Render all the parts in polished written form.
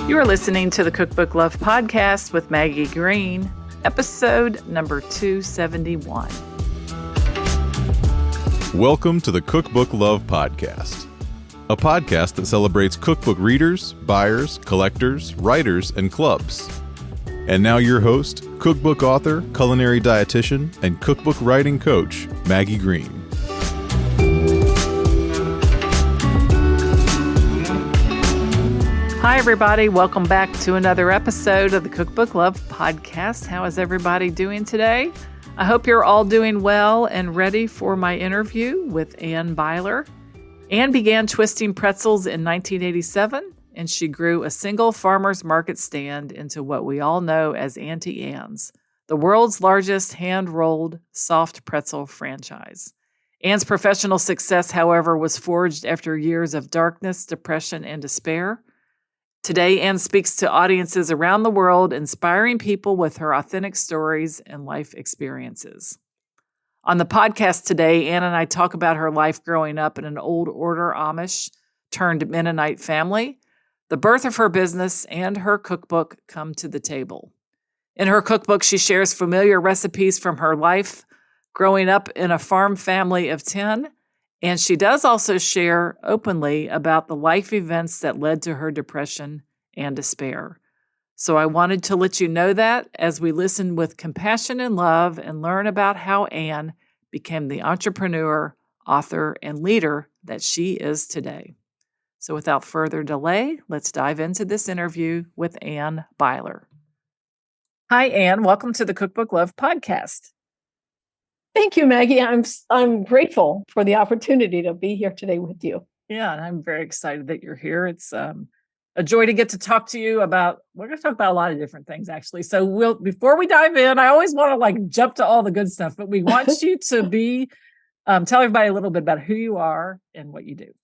You are listening to the Cookbook Love Podcast with Maggie Green, episode number 271. Welcome to the Cookbook Love Podcast, a podcast that celebrates cookbook readers, buyers, collectors, writers, and clubs. And now your host, cookbook author, culinary dietitian, and cookbook writing coach, Maggie Green. Hi, everybody. Welcome back to another episode of the Cookbook Love Podcast. How is everybody doing today? I hope you're all doing well and ready for my interview with Anne Beiler. Anne began twisting pretzels in 1987, and she grew a single farmer's market stand into what we all know as Auntie Anne's, the world's largest hand-rolled soft pretzel franchise. Anne's professional success, however, was forged after years of darkness, depression, and despair. Today, Anne speaks to audiences around the world, inspiring people with her authentic stories and life experiences. On the podcast today, Anne and I talk about her life growing up in an old order Amish turned Mennonite family, the birth of her business, and her cookbook come to the table. In her cookbook, she shares familiar recipes from her life growing up in a farm family of 10, and she does also share openly about the life events that led to her depression and despair. So I wanted to let you know that as we listen with compassion and love and learn about how Anne became the entrepreneur, author, and leader that she is today. So without further delay, let's dive into this interview with Anne Beiler. Hi, Anne. Welcome to the Cookbook Love Podcast. Thank you, Maggie. I'm grateful for the opportunity to be here today with you. Yeah, and I'm very excited that you're here. It's a joy to get to talk to you about, we're going to talk about a lot of different things, actually. So before we dive in, I always want to jump to all the good stuff, but we want you to tell everybody a little bit about who you are and what you do.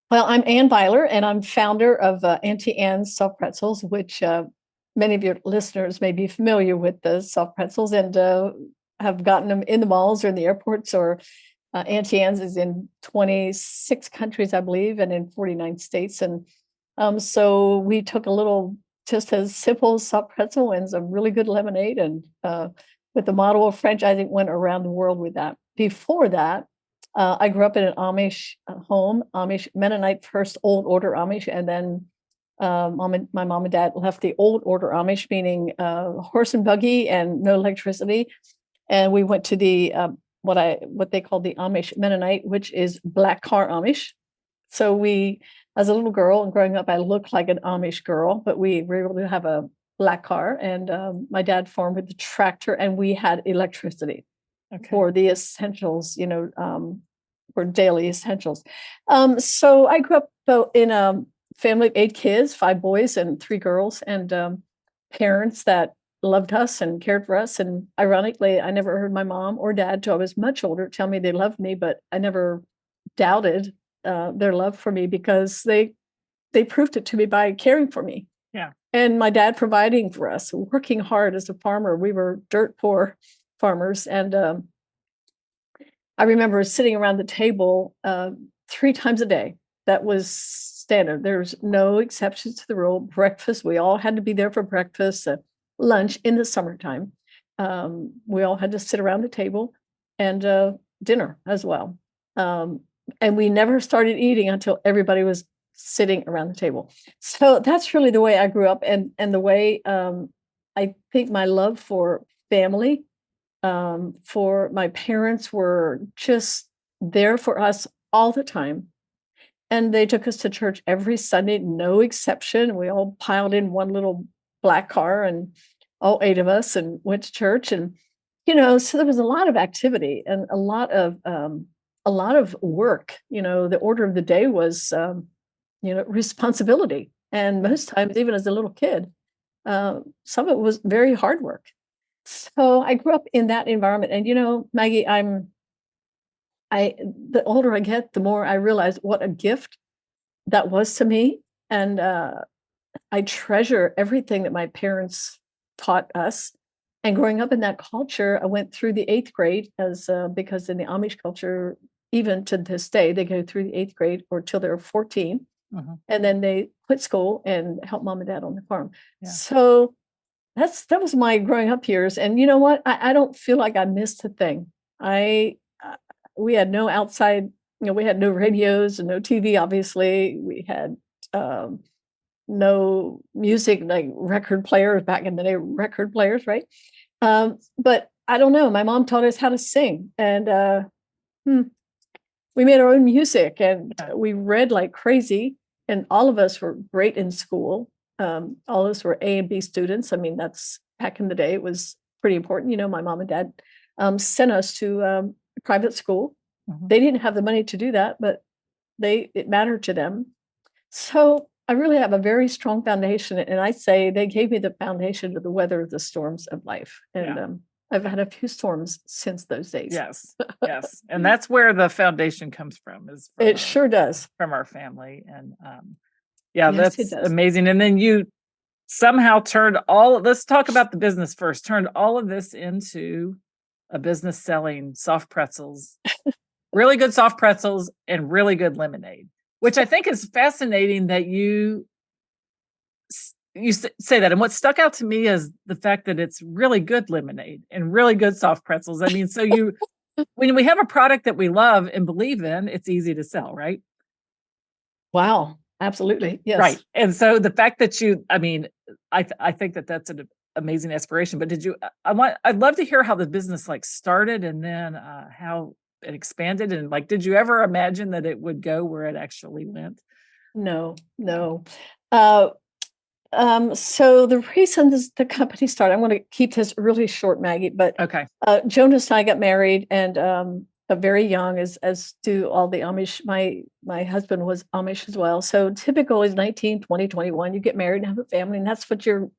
Well, I'm Anne Beiler, and I'm founder of Auntie Anne's Soft Pretzels, which many of your listeners may be familiar with the soft pretzels and have gotten them in the malls or in the airports, or Auntie Anne's is in 26 countries, I believe, and in 49 states. And so we took a little, just as simple soft pretzel and some really good lemonade, and with the model of franchising, went around the world with that. Before that, I grew up in an Amish home, Amish Mennonite, first old order Amish, and then my mom and dad left the old order Amish, meaning horse and buggy and no electricity. And we went to the what they call the Amish Mennonite, which is black car Amish. So we, as a little girl and growing up, I looked like an Amish girl, but we were able to have a black car. And my dad farmed with the tractor, and we had electricity for the essentials, for daily essentials. So I grew up in a family of 8 kids, 5 boys and 3 girls, and parents that loved us and cared for us. And ironically, I never heard my mom or dad, till I was much older, tell me they loved me, but I never doubted their love for me, because they proved it to me by caring for me. Yeah. And my dad providing for us, working hard as a farmer. We were dirt poor farmers. And I remember sitting around the table 3 times a day. That was standard. There's no exceptions to the rule. Breakfast, we all had to be there for breakfast. Lunch in the summertime, we all had to sit around the table, and dinner as well. And we never started eating until everybody was sitting around the table. So that's really the way I grew up, and the way I think my love for family, for my parents, were just there for us all the time. And they took us to church every Sunday, no exception. We all piled in one little black car, and all 8 of us, and went to church. And so there was a lot of activity and a lot of work. The order of the day was responsibility, and most times, even as a little kid, some of it was very hard work. So I grew up in that environment. And Maggie, the older I get, the more I realize what a gift that was to me. And I treasure everything that my parents taught us. And growing up in that culture, I went through the 8th grade because in the Amish culture, even to this day, they go through the 8th grade or till they're 14. Mhm. And then they quit school and helped mom and dad on the farm. Yeah. So that was my growing up years. And you know what? I don't feel like I missed a thing. We had no outside, we had no radios and no TV, obviously. We had um, no music, like record players back in the day, record players, right? But I don't know. My mom taught us how to sing, and we made our own music, and we read like crazy. And all of us were great in school. All of us were A and B students. I mean, that's back in the day. It was pretty important. My mom and dad sent us to private school. Mhm. They didn't have the money to do that, but it mattered to them. So I really have a very strong foundation, and I say they gave me the foundation to weather the storms of life. And Yeah. I've had a few storms since those days. Yes. Yes. And that's where the foundation comes from, is It sure does. from our family. And yeah, Yes, it that's does. amazing. And then you somehow let's talk about the business first, turned all of this into a business selling soft pretzels, really good soft pretzels and really good lemonade, which I think is fascinating that you say that. And what stuck out to me is the fact that it's really good lemonade and really good soft pretzels. I mean, so when we have a product that we love and believe in, it's easy to sell, right? Wow, absolutely. Yes. Right. And so the fact that I think that that's an amazing aspiration. But I'd love to hear how the business started, and then how it expanded, and did you ever imagine that it would go where it actually went? No. So the reason the company started, I'm going to keep this really short, Maggie, but Okay. Jonas and I got married, and very young, as do all the Amish. My husband was Amish as well. So typical is 19, 20, 21, you get married and have a family, and that's what your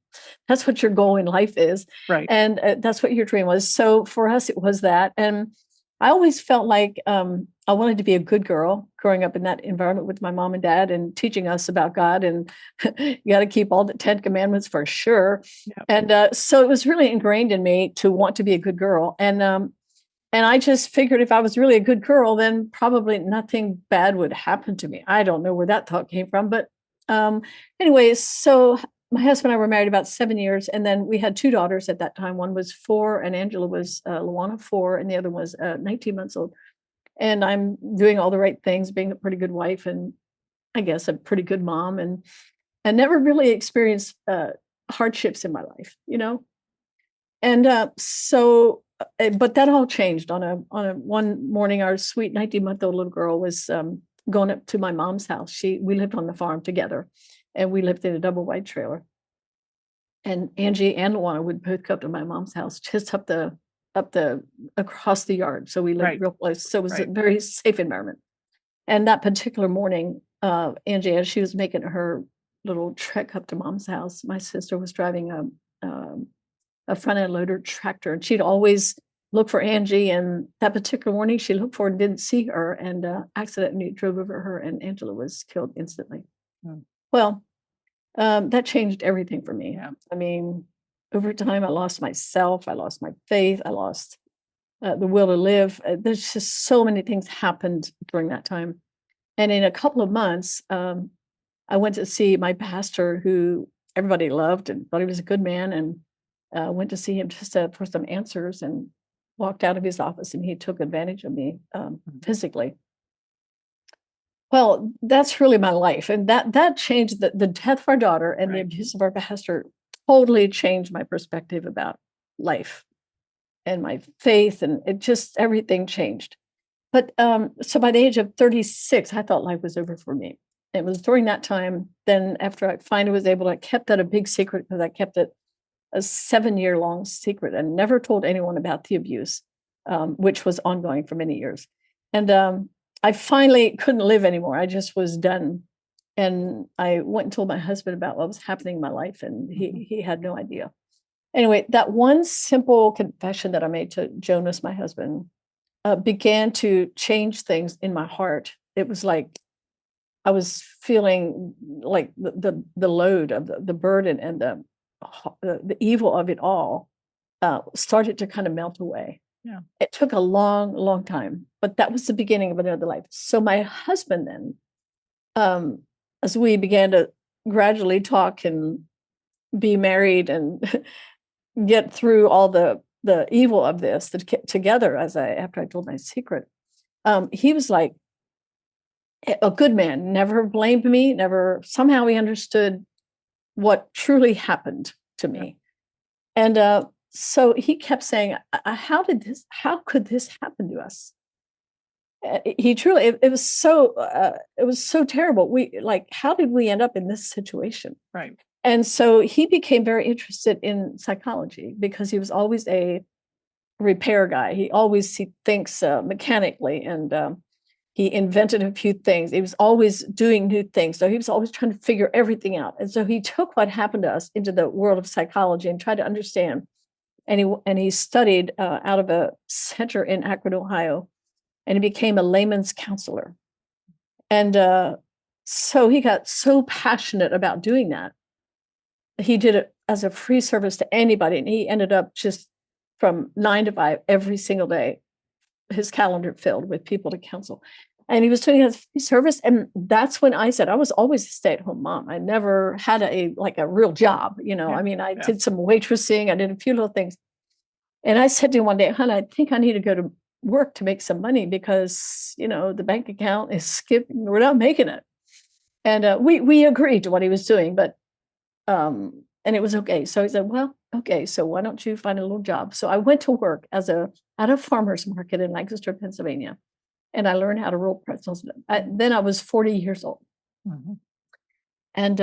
goal in life is. Right. And that's what your dream was. So for us, it was that. And I always felt like I wanted to be a good girl growing up in that environment with my mom and dad, and teaching us about God, and you got to keep all the 10 commandments for sure. Yep. And so it was really ingrained in me to want to be a good girl. And I just figured if I was really a good girl, then probably nothing bad would happen to me. I don't know where that thought came from, but anyways, so my husband and I were married about 7 years, and then we had two daughters at that time. One was 4, and Angela was Luana 4, and the other was 19 months old. And I'm doing all the right things, being a pretty good wife, and I guess a pretty good mom, and never really experienced hardships in my life, And but that all changed on a one morning. Our sweet 19-month-old little girl was going up to my mom's house. We lived on the farm together, and we lived in a double wide trailer. And Angie and Luana would both come to my mom's house, just across the yard. So we lived real close. So it was a very safe environment. And that particular morning, Angie, as she was making her little trek up to mom's house, my sister was driving a front end loader tractor, and she'd always look for Angie. And that particular morning, she looked for her and didn't see her, and accidentally drove over her, and Angela was killed instantly. Well, that changed everything for me. Yeah. I mean, over time, I lost myself, I lost my faith, I lost the will to live. There's just so many things happened during that time. And in a couple of months, I went to see my pastor, who everybody loved and thought he was a good man, and went to see him just for some answers, and walked out of his office, and he took advantage of me physically. Well, that's really my life. And that changed the death of our daughter and the abuse of our pastor totally changed my perspective about life and my faith, and it just, everything changed. But so by the age of 36, I thought life was over for me. It was during that time, then after I finally was able to, I kept that a big secret, because I kept it a 7-year-long secret and never told anyone about the abuse, which was ongoing for many years. And I finally couldn't live anymore. I just was done. And I went and told my husband about what was happening in my life, and he had no idea. Anyway, that one simple confession that I made to Jonas, my husband, began to change things in my heart. It was like I was feeling like the load of the burden and the evil of it all started to kind of melt away. Yeah. It took a long, long time, but that was the beginning of another life. So my husband then as we began to gradually talk and be married and get through all the evil of this together, after I told my secret, he was like a good man, never blamed me, never, somehow he understood what truly happened to me. And so he kept saying, how could this happen to us? He truly, it was so terrible. How did we end up in this situation? Right. And so he became very interested in psychology because he was always a repair guy. He thinks mechanically, and he invented a few things. He was always doing new things. So he was always trying to figure everything out. And so he took what happened to us into the world of psychology and tried to understand. And he studied out of a center in Akron, Ohio, and he became a layman's counselor. And so he got so passionate about doing that. He did it as a free service to anybody. And he ended up just from 9 to 5 every single day, his calendar filled with people to counsel. And he was doing it as free service. And that's when I said, I was always a stay-at-home mom. I never had a real job. I did some waitressing. I did a few little things. And I said to him one day, hon, I think I need to go to work to make some money because, the bank account is skipping. We're not making it. And we agreed to what he was doing, but, and it was okay. So he said, well, okay, so why don't you find a little job? So I went to work at a farmer's market in Lancaster, Pennsylvania, and I learned how to roll pretzels. Then I was 40 years old. Mm-hmm. And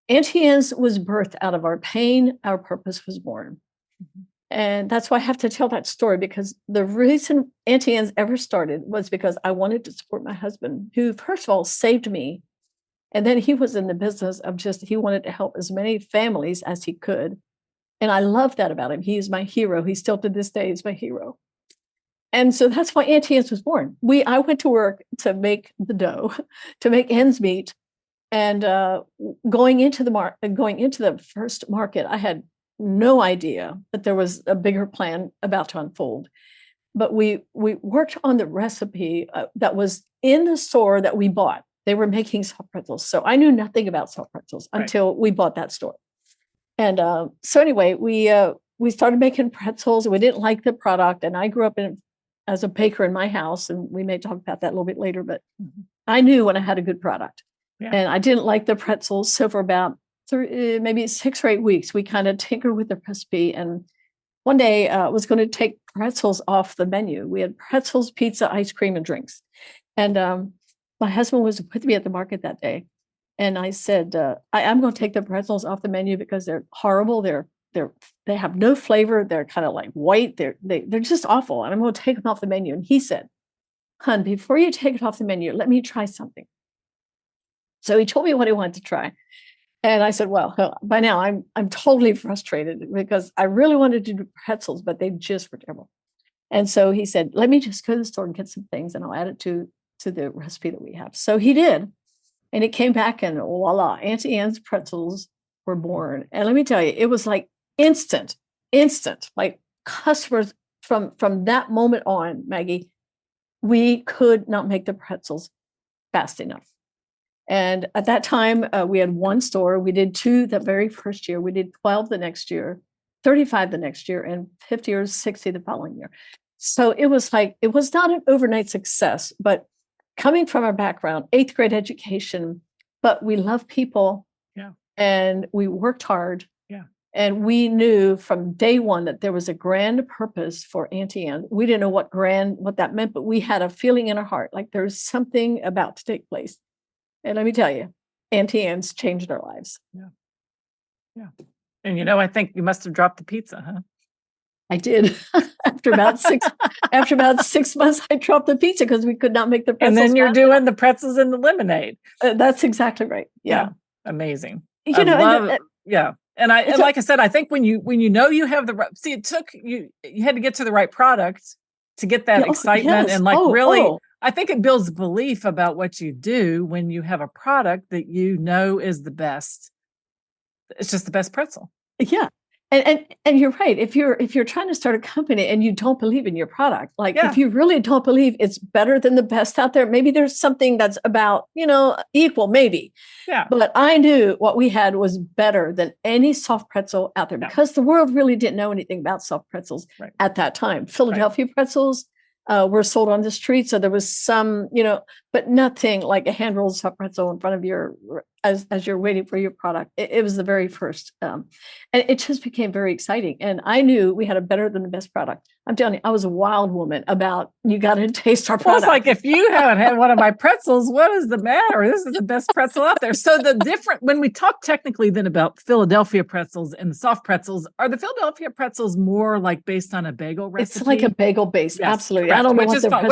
Auntie Anne's was birthed out of our pain. Our purpose was born. Mm-hmm. And that's why I have to tell that story, because the reason Auntie Anne's ever started was because I wanted to support my husband, who, first of all, saved me. And then he was in the business of he wanted to help as many families as he could. And I love that about him. He is my hero. He still to this day is my hero. And so that's why Auntie Anne's was born. I went to work to make the dough, to make ends meet. And going into the first market, I had no idea that there was a bigger plan about to unfold. But we worked on the recipe that was in the store that we bought. They were making soft pretzels. So I knew nothing about soft pretzels until we bought that store. And so anyway, we started making pretzels. We didn't like the product. And I grew up as a baker in my house. And we may talk about that a little bit later. But I knew when I had a good product. Yeah. And I didn't like the pretzels. So for about maybe 6 or 8 weeks, we kind of tinkered with the recipe. And one day I was going to take pretzels off the menu. We had pretzels, pizza, ice cream, and drinks. And my husband was with me at the market that day. And I said, I'm going to take the pretzels off the menu because they're horrible. They have no flavor. They're kind of like white. They're just awful. And I'm going to take them off the menu. And he said, hon, before you take it off the menu, let me try something. So he told me what he wanted to try. And I said, well, by now I'm totally frustrated because I really wanted to do pretzels, but they just were terrible. And so he said, let me just go to the store and get some things and I'll add it to the recipe that we have. So he did. And it came back and voila, Auntie Anne's pretzels were born. And let me tell you, it was like instant, like customers from that moment on, Maggie, we could not make the pretzels fast enough. And at that time, we had one store. We did 2 the very first year. We did 12 the next year, 35 the next year, and 50 or 60 the following year. So it was not an overnight success, but coming from our background, 8th grade education, but we love people. Yeah. And we worked hard. Yeah. And we knew from day one that there was a grand purpose for Auntie Anne. We didn't know what that meant, but we had a feeling in our heart, like there's something about to take place. And let me tell you, Auntie Anne's changed our lives. Yeah. Yeah. And I think you must have dropped the pizza, huh? I did. After about 6 months, I dropped the pizza because we could not make the pretzels. And then you're doing the pretzels and the lemonade. That's exactly right. Yeah. Amazing. Yeah. And like I said, I think when you know you have it took you had to get to the right product to get that excitement. Yes. And I think it builds belief about what you do when you have a product that is the best. It's just the best pretzel. Yeah. And you're right. If you're trying to start a company and you don't believe in your product, like Yeah. if you really don't believe it's better than the best out there, maybe there's something that's about, equal, maybe. Yeah. But I knew what we had was better than any soft pretzel out there, Yeah. because the world really didn't know anything about soft pretzels Right. at that time. Philadelphia pretzels were sold on the street, so there was some, but nothing like a hand-rolled soft pretzel in front of your as you're waiting for your product. It was the very first, and it just became very exciting. And I knew we had a better than the best product. I'm telling you, I was a wild woman about, you got to taste our Well, product. it's like, if you haven't had one of my pretzels, what is the matter? This is the best pretzel out there. So when we talk technically then about Philadelphia pretzels and the soft pretzels, are the Philadelphia pretzels more like based on a bagel recipe? It's like a bagel base. Yes, absolutely. correct. I don't know which what is the fun,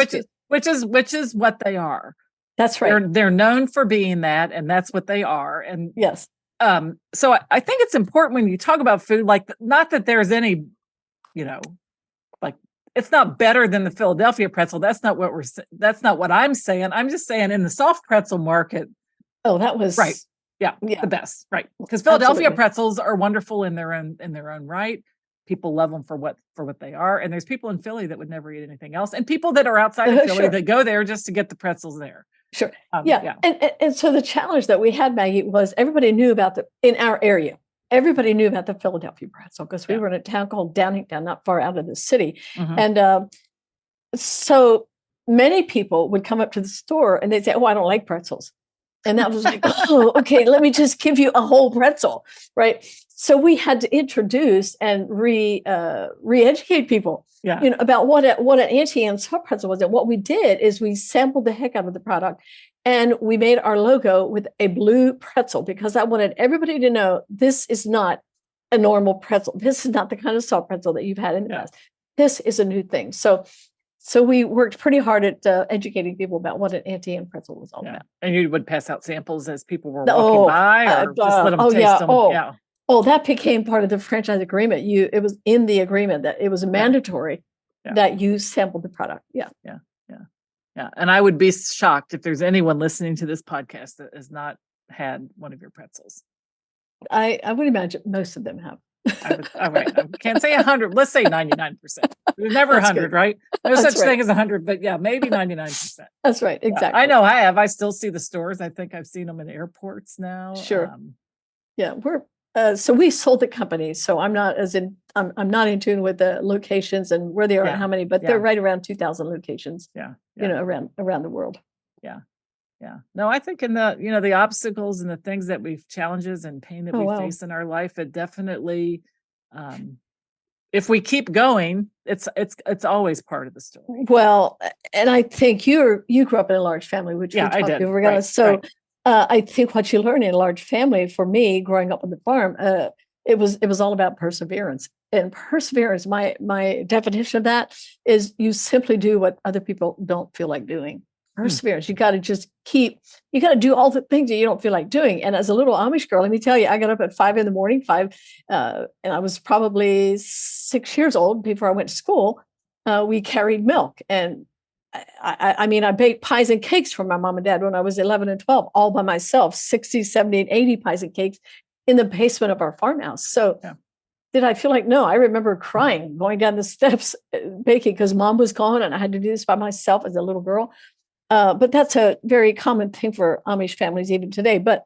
which is what they are. That's right. They're known for being that, and that's what they are. And yes. So I think it's important when you talk about food, like, not that there's any, like, it's not better than the Philadelphia pretzel. That's not what I'm saying. I'm just saying, in the soft pretzel market. Oh, that was right. Yeah. The best. Right. Because Philadelphia pretzels are wonderful in their own right. People love them for what they are. And there's people in Philly that would never eat anything else. And people that are outside of Philly that go there just to get the pretzels there. Sure. And so the challenge that we had, Maggie, was everybody knew about in our area. Everybody knew about the Philadelphia pretzel, because we were in a town called Downingtown, not far out of the city. Mm-hmm. And so many people would come up to the store and they'd say, "Oh, I don't like pretzels." And that was like, "Oh, okay, let me just give you a whole pretzel." Right. So we had to introduce and re-educate people about what an Auntie Anne soft pretzel was. And what we did is we sampled the heck out of the product, and we made our logo with a blue pretzel, because I wanted everybody to know this is not a normal pretzel. This is not the kind of soft pretzel that you've had in the past. This is a new thing. So we worked pretty hard at educating people about what an Auntie Anne pretzel was all about. And you would pass out samples as people were walking by, or just let them taste them. Oh, that became part of the franchise agreement. It was in the agreement that it was mandatory that you sampled the product. Yeah. And I would be shocked if there's anyone listening to this podcast that has not had one of your pretzels. I would imagine most of them have. I can't say 100. Let's say 99%. There's never 100, right? No such thing as 100, but maybe 99%. That's right. Exactly. I know I have. I still see the stores. I think I've seen them in airports now. Sure. So we sold the company. So I'm not I'm not in tune with the locations and where they are and how many, but they're right around 2,000 locations. Around the world. Yeah. No, I think in the, the obstacles and the things that challenges and pain that we face in our life, it definitely, if we keep going, it's always part of the story. Well, and I think you grew up in a large family, which I did. I think what you learn in a large family, for me, growing up on the farm, it was all about perseverance. And perseverance, my definition of that is you simply do what other people don't feel like doing. Perseverance. You got to do all the things that you don't feel like doing. And as a little Amish girl, let me tell you, I got up at 5 a.m, and I was probably 6 years old before I went to school. We carried milk, and I baked pies and cakes for my mom and dad when I was 11 and 12, all by myself, 60, 70, and 80 pies and cakes in the basement of our farmhouse. So did I feel like, no, I remember crying, going down the steps, baking, because mom was gone and I had to do this by myself as a little girl. But that's a very common thing for Amish families even today. But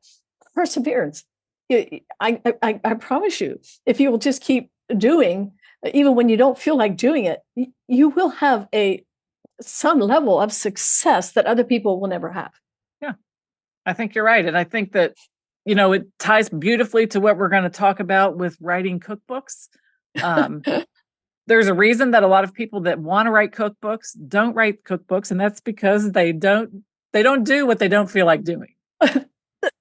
perseverance, I promise you, if you will just keep doing, even when you don't feel like doing it, you will have some level of success that other people will never have. Yeah, I think you're right. And I think that, it ties beautifully to what we're going to talk about with writing cookbooks. There's a reason that a lot of people that want to write cookbooks don't write cookbooks, and that's because they don't do what they don't feel like doing.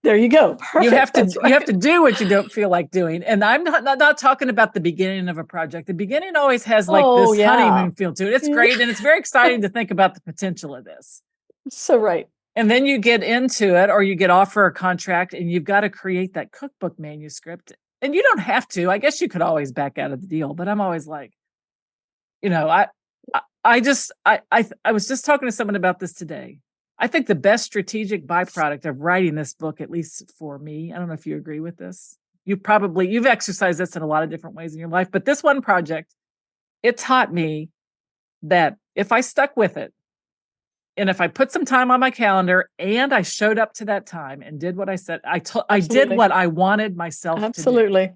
There you go. Perfect. You have to do what you don't feel like doing. And I'm not talking about the beginning of a project. The beginning always has this honeymoon feel to it. It's great, and it's very exciting to think about the potential of this. So right. And then you get into it, or you get offered a contract, and you've got to create that cookbook manuscript. And you don't have to. I guess you could always back out of the deal, but I'm always like, I was just talking to someone about this today. I think the best strategic byproduct of writing this book, at least for me, I don't know if you agree with this, you've exercised this in a lot of different ways in your life, but this one project, it taught me that if I stuck with it, and if I put some time on my calendar and I showed up to that time and did what I said, I did what I wanted myself to do. Absolutely.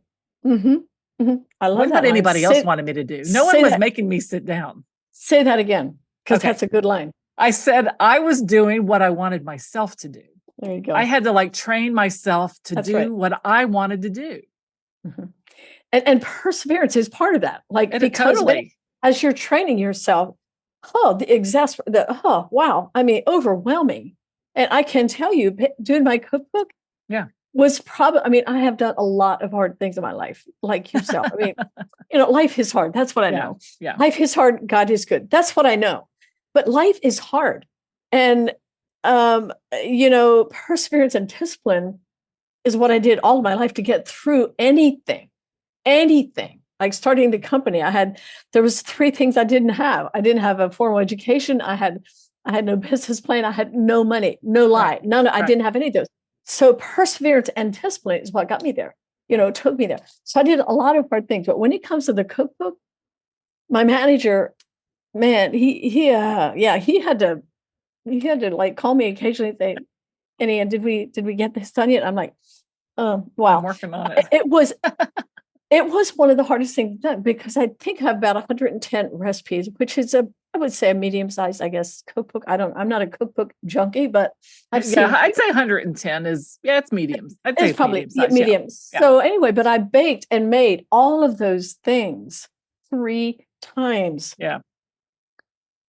Mm-hmm. Mm-hmm. I love Wasn't that what line. anybody else wanted me to do. No one was making me sit down. Say that again, because that's a good line. I said I was doing what I wanted myself to do. There you go. I had to like train myself to do what I wanted to do. Mm-hmm. And perseverance is part of that. Like, because totally. As you're training yourself, wow. I mean, overwhelming. And I can tell you, doing my cookbook was probably, I mean, I have done a lot of hard things in my life, like yourself. I mean, life is hard. That's what I know. Yeah. Life is hard. God is good. That's what I know. But life is hard. And, perseverance and discipline is what I did all of my life to get through anything. Like starting the company, there was 3 things I didn't have. I didn't have a formal education. I had no business plan. I had no money, no lie. I didn't have any of those. So perseverance and discipline is what got me there. Took me there. So I did a lot of hard things. But when it comes to the cookbook, my manager, man, he had to like call me occasionally and say, Annie, did we get this done yet? I'm like, wow. I'm working on it. It was one of the hardest things done, because I think I have about 110 recipes, which is I would say a medium-sized, I guess, cookbook. I'm not a cookbook junkie, but I'd say 110 is, it's medium. I'd say it's probably medium. Yeah. So anyway, but I baked and made all of those things 3 times. Yeah.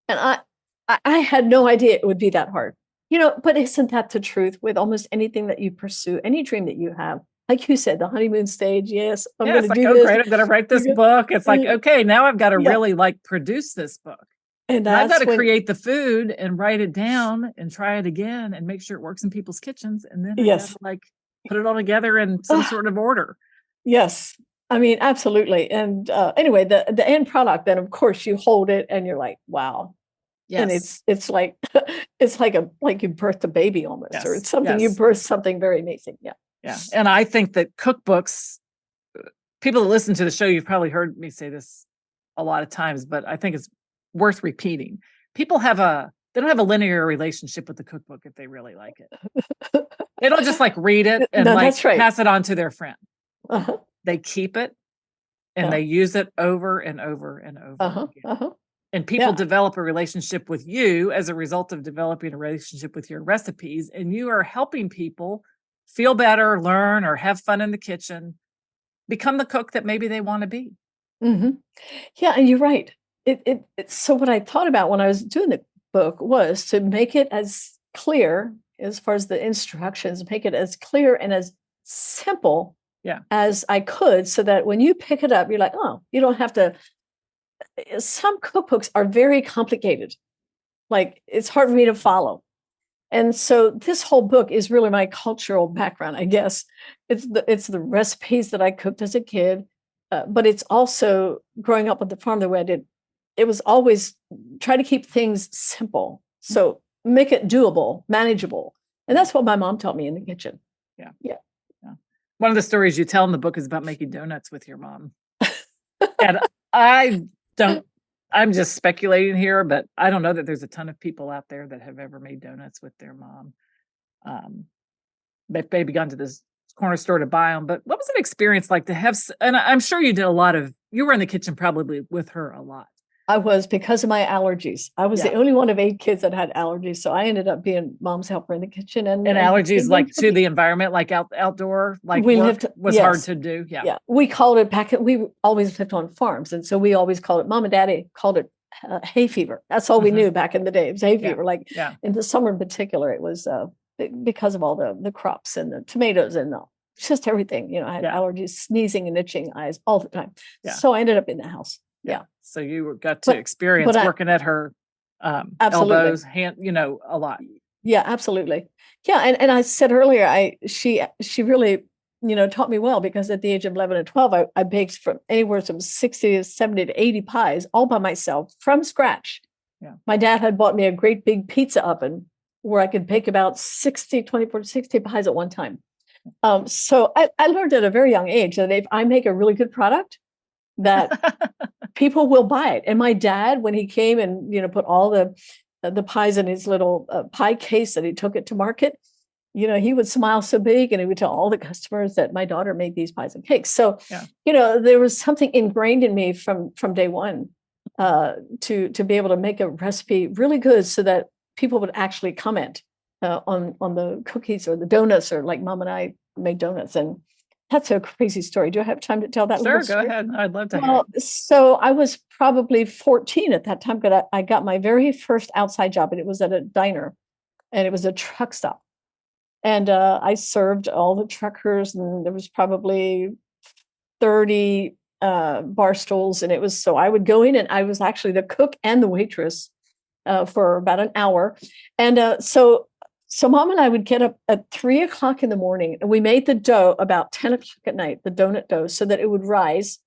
And I had no idea it would be that hard. But isn't that the truth with almost anything that you pursue, any dream that you have? Like you said, the honeymoon stage. Yes, I'm going to do this. Great, I'm going to write this book. It's like, okay, now I've got to really like produce this book. And I've got to create the food and write it down and try it again and make sure it works in people's kitchens. And then I got to like put it all together in some sort of order. Yes. I mean, absolutely. And anyway, the end product, then of course you hold it and you're like, wow. Yes. And it's like you birthed a baby almost, or it's something you birthed something very amazing. Yeah. Yeah. And I think that cookbooks, people that listen to the show, you've probably heard me say this a lot of times, but I think it's worth repeating. People they don't have a linear relationship with the cookbook if they really like it. They don't just like read it and pass it on to their friend. Uh-huh. They keep it and they use it over and over and over again. Uh-huh. And people develop a relationship with you as a result of developing a relationship with your recipes, and you are helping people feel better, learn, or have fun in the kitchen, become the cook that maybe they want to be. Mm-hmm. Yeah, and you're right. So what I thought about when I was doing the book was to make it as clear as far as the instructions, make it as clear and as simple as I could, so that when you pick it up, you're like, oh, you don't have to. Some cookbooks are very complicated. Like, it's hard for me to follow. And so this whole book is really my cultural background, I guess. It's the recipes that I cooked as a kid, but it's also growing up on the farm the way I did. It was always try to keep things simple. So make it doable, manageable. And that's what my mom taught me in the kitchen. Yeah. One of the stories you tell in the book is about making donuts with your mom. And I'm just speculating here, but I don't know that there's a ton of people out there that have ever made donuts with their mom. They've maybe gone to this corner store to buy them, but what was an experience like to have, and I'm sure you did you were in the kitchen probably with her a lot. I was, because of my allergies. I was the only one of 8 kids that had allergies. So I ended up being mom's helper in the kitchen. And allergies like to the environment, like outdoor, like was hard to do. Yeah. We called it we always lived on farms. And so we always called it, Mom and Daddy called it hay fever. That's all we knew back in the day. It was hay fever. In the summer in particular, it was because of all the crops and the tomatoes and just everything. I had allergies, sneezing and itching eyes all the time. Yeah. So I ended up in the house. Yeah. So you got to experience working at her elbows, hand, a lot. Yeah, absolutely. Yeah. And I said earlier, she really, taught me well, because at the age of 11 and 12, I baked from anywhere from 60 to 70 to 80 pies all by myself from scratch. Yeah. My dad had bought me a great big pizza oven where I could bake about 24 to 60 pies at one time. So I learned at a very young age that if I make a really good product, that people will buy it. And my dad, when he came and put all the pies in his little pie case that he took it to market, he would smile so big and he would tell all the customers that my daughter made these pies and cakes. So, there was something ingrained in me from day one to be able to make a recipe really good so that people would actually comment on the cookies or the donuts, or like Mom and I made donuts. And that's a crazy story. Do I have time to tell that? Sure, little story? Go ahead. I'd love to hear it. So I was probably 14 at that time, but I got my very first outside job, and it was at a diner, and it was a truck stop. And I served all the truckers, and there was probably 30 bar stools. And so I would go in, and I was actually the cook and the waitress for about an hour. And so Mom and I would get up at 3:00 in the morning, and we made the dough about 10:00 at night, the donut dough, so that it would rise.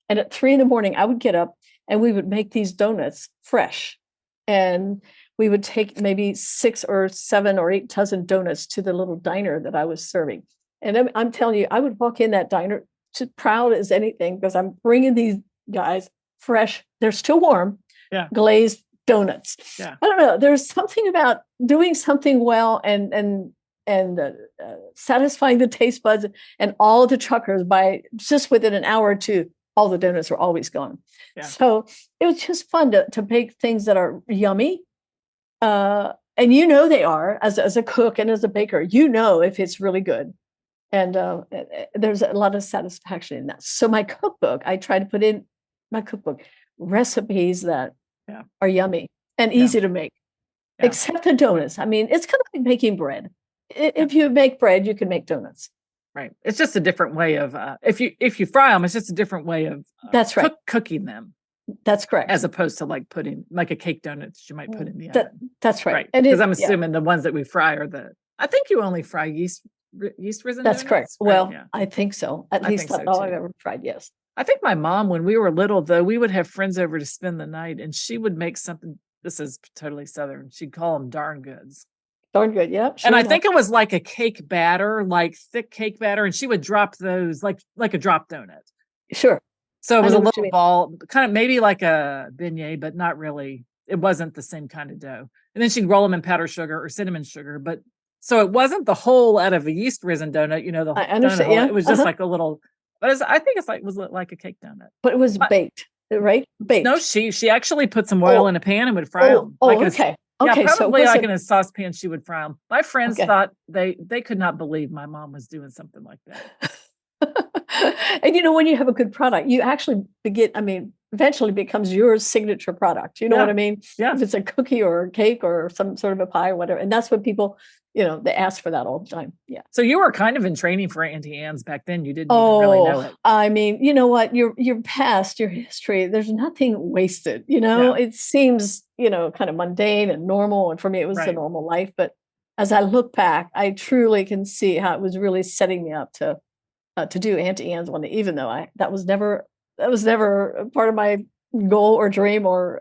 And at 3 in the morning, I would get up and we would make these donuts fresh. And we would take maybe 6 or 7 or 8 dozen donuts to the little diner that I was serving. And I'm telling you, I would walk in that diner just proud as anything, because I'm bringing these guys fresh, they're still warm, glazed donuts. I don't know. There's something about doing something well and satisfying the taste buds and all the truckers by just within an hour or two, all the donuts were always gone. So it was just fun to bake things that are yummy. And they are, as a cook and as a baker, if it's really good. And there's a lot of satisfaction in that. So my cookbook, I try to put in my cookbook recipes that are yummy and easy to make, except the donuts. I mean, it's kind of like making bread. If you make bread, you can make donuts. Right. It's just a different way of, if you fry them, it's just a different way of that's right. Cooking them. That's correct. As opposed to like putting like a cake donut that you might put in the oven. That's right. Because I'm assuming the ones that we fry are I think you only fry yeast risen That's donuts? correct. Right? Well, I think so. At least that's all I've ever tried. Yes. I think my mom, when we were little, though, we would have friends over to spend the night, and she would make something. This is totally Southern. She'd call them darn goods. Darn good. Yep. Sure, and I think it was like a cake batter, like thick cake batter. And she would drop those like a drop donut. Sure. So it was a little ball, kind of maybe like a beignet, but not really. It wasn't the same kind of dough. And then she'd roll them in powdered sugar or cinnamon sugar. But so it wasn't the whole out of a yeast risen donut, the whole I understand. donut. It was just like a little, but I think it was like a cake donut. But it was baked, right? Baked. No, she actually put some oil in a pan and would fry them. Okay. Okay, probably like in a saucepan, she would fry them. My friends thought they could not believe my mom was doing something like that. And when you have a good product, you actually eventually becomes your signature product. You know what I mean? Yeah. If it's a cookie or a cake or some sort of a pie or whatever. And that's what people, they ask for that all the time. Yeah. So you were kind of in training for Auntie Anne's back then. You didn't even really know it. I mean, you know what? Your past, your history, there's nothing wasted. It seems, kind of mundane and normal. And for me, it was a normal life. But as I look back, I truly can see how it was really setting me up to do Auntie Anne's one day, even though that was never a part of my goal or dream, or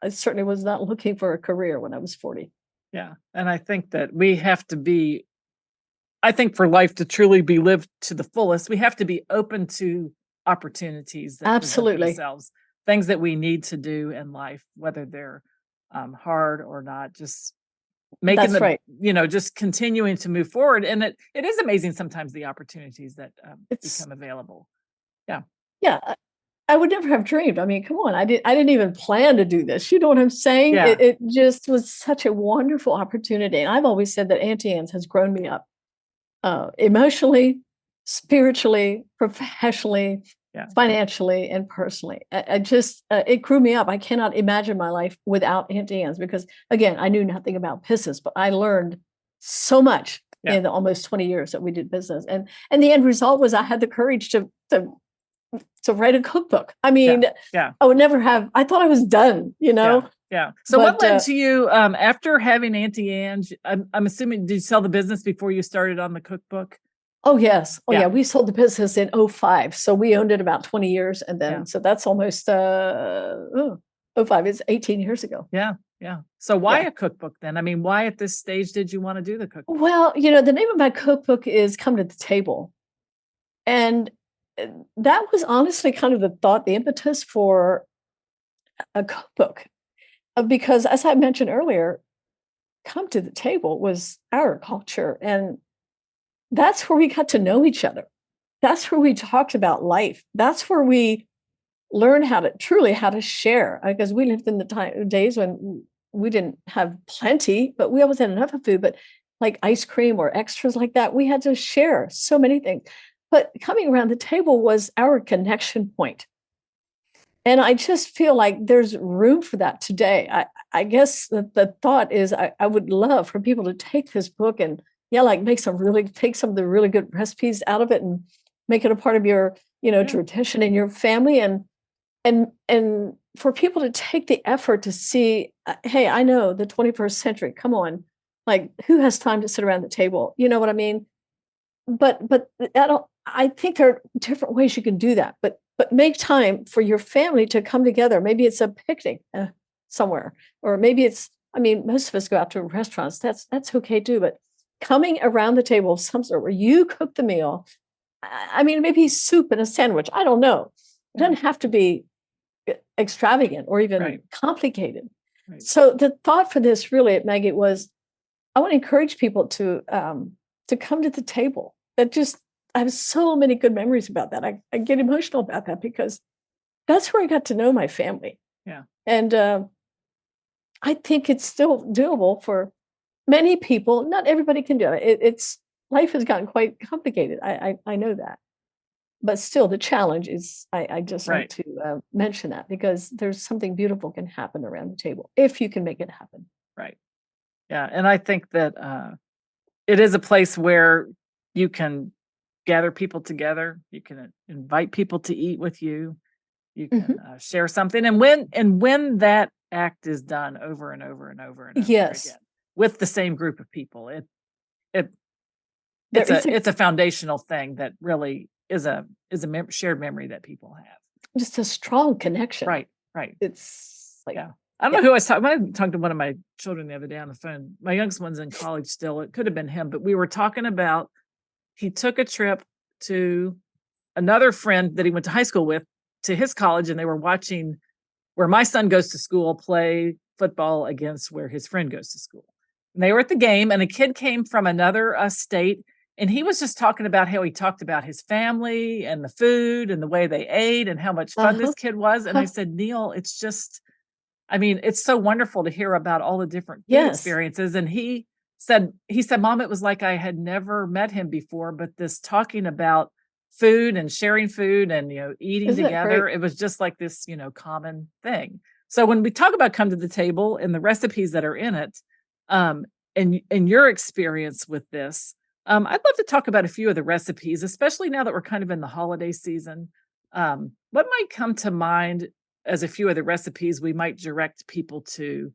I certainly was not looking for a career when I was 40. Yeah. And I think that we have to for life to truly be lived to the fullest, we have to be open to opportunities that absolutely themselves, things that we need to do in life, whether they're hard or not, just making them, just continuing to move forward. And it is amazing sometimes the opportunities that become available. Yeah. Yeah. I would never have dreamed. I mean, come on. I didn't even plan to do this. You know what I'm saying? Yeah. It just was such a wonderful opportunity. And I've always said that Auntie Anne's has grown me up emotionally, spiritually, professionally, financially, and personally. I just, it grew me up. I cannot imagine my life without Auntie Anne's, because again, I knew nothing about business, but I learned so much in the almost 20 years that we did business. And the end result was I had the courage to write a cookbook. I mean, I would never have, I thought I was done, Yeah. So what led to you after having Auntie Anne? I'm assuming, did you sell the business before you started on the cookbook? Oh, yes. Oh, yeah. We sold the business in 2005. So we owned it about 20 years. And then, so that's almost 2005 is 18 years ago. Yeah. Yeah. So why Yeah. a cookbook then? I mean, why at this stage did you want to do the cookbook? Well, the name of my cookbook is Come to the Table. And that was honestly kind of the impetus for a cookbook. Because as I mentioned earlier, Come to the Table was our culture. And that's where we got to know each other. That's where we talked about life. That's where we learned how to share. Because we lived in the days when we didn't have plenty, but we always had enough of food. But like ice cream or extras like that, we had to share so many things. But coming around the table was our connection point. And I just feel like there's room for that today. I guess the thought is I would love for people to take this book and take some of the really good recipes out of it and make it a part of your tradition in your family, and for people to take the effort to see, hey, I know the 21st century. Come on, like who has time to sit around the table? You know what I mean? But I think there are different ways you can do that. But make time for your family to come together. Maybe it's a picnic somewhere, or maybe it's. I mean, most of us go out to restaurants. That's okay too. But coming around the table of some sort where you cook the meal. I mean, maybe soup and a sandwich. I don't know. It doesn't have to be extravagant or even complicated. Right. So the thought for this really, Maggie, was I want to encourage people to come to the table. I have so many good memories about that. I get emotional about that because that's where I got to know my family. Yeah. And I think it's still doable for many people. Not everybody can do it. Life has gotten quite complicated. I know that. But still, the challenge is, I just want to mention that because there's something beautiful can happen around the table if you can make it happen. Right. Yeah. And I think that it is a place where you can gather people together. You can invite people to eat with you. You can share something. And when that act is done over and over and over and over again with the same group of people, it's a foundational thing that really is a shared memory that people have. Just a strong connection. Right. It's like, I don't know who I was talking. I talked to one of my children the other day on the phone. My youngest one's in college still. It could have been him, but we were talking about, he took a trip to another friend that he went to high school with to his college, and they were watching where my son goes to school play football against where his friend goes to school. And they were at the game, and a kid came from another state. And he was just talking about how he talked about his family and the food and the way they ate and how much fun this kid was. And I said, Neil, it's just, I mean, it's so wonderful to hear about all the different food experiences. And he said, Mom, it was like I had never met him before, but this talking about food and sharing food and, eating together, it was just like this, common thing. So when we talk about Come to the Table and the recipes that are in it, and your experience with this, I'd love to talk about a few of the recipes, especially now that we're kind of in the holiday season. What might come to mind as a few of the recipes we might direct people to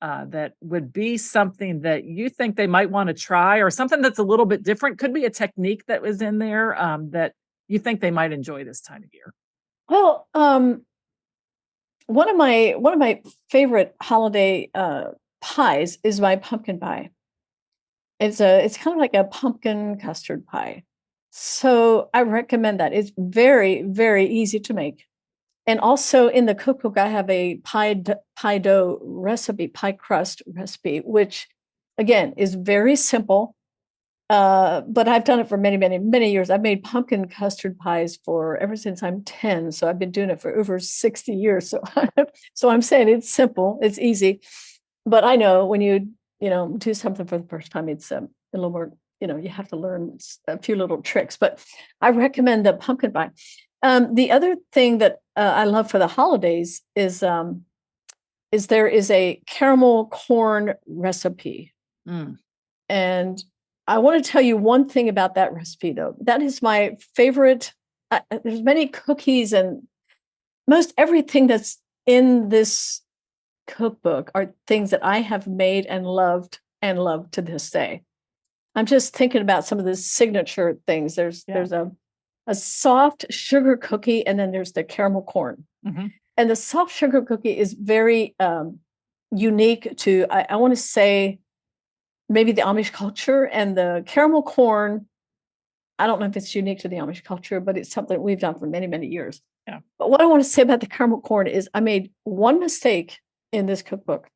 that would be something that you think they might want to try, or something that's a little bit different? Could be a technique that was in there that you think they might enjoy this time of year. Well, one of my favorite holiday pies is my pumpkin pie. It's kind of like a pumpkin custard pie. So I recommend that. It's very, very easy to make. And also in the cookbook, I have a pie dough recipe, pie crust recipe, which again is very simple. But I've done it for many, many, many years. I've made pumpkin custard pies ever since I'm 10. So I've been doing it for over 60 years. So I'm saying it's simple, it's easy. But I know when you do something for the first time, it's a little more, you have to learn a few little tricks, but I recommend the pumpkin pie. The other thing that I love for the holidays is there is a caramel corn recipe. And I want to tell you one thing about that recipe, though. That is my favorite. There's many cookies and most everything that's in this cookbook are things that I have made and love to this day. I'm just thinking about some of the signature things. There's a soft sugar cookie, and then there's the caramel corn. And the soft sugar cookie is very unique to, I want to say, maybe the Amish culture, and the caramel corn. I don't know if it's unique to the Amish culture, but it's something we've done for many, many years. Yeah. But what I want to say about the caramel corn is I made one mistake in this cookbook.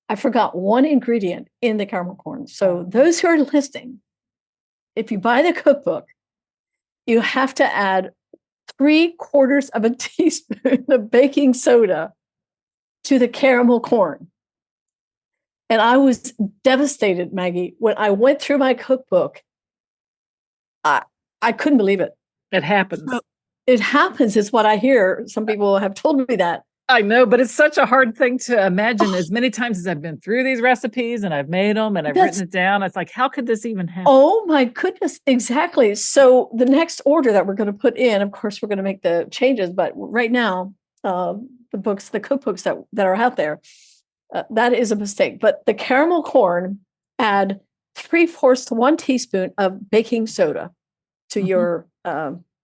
I forgot one ingredient in the caramel corn. So those who are listening, if you buy the cookbook, you have to add 3/4 of a teaspoon of baking soda to the caramel corn. And I was devastated, Maggie, when I went through my cookbook. I couldn't believe it. It happens. It happens is what I hear. Some people have told me that. I know, but it's such a hard thing to imagine. As many times as I've been through these recipes and I've made them and I've written it down, it's like, how could this even happen? Oh my goodness, exactly. So the next order that we're going to put in, of course, we're going to make the changes, but right now, the cookbooks that are out there, that is a mistake. But the caramel corn, add 3/4 to 1 teaspoon of baking soda to your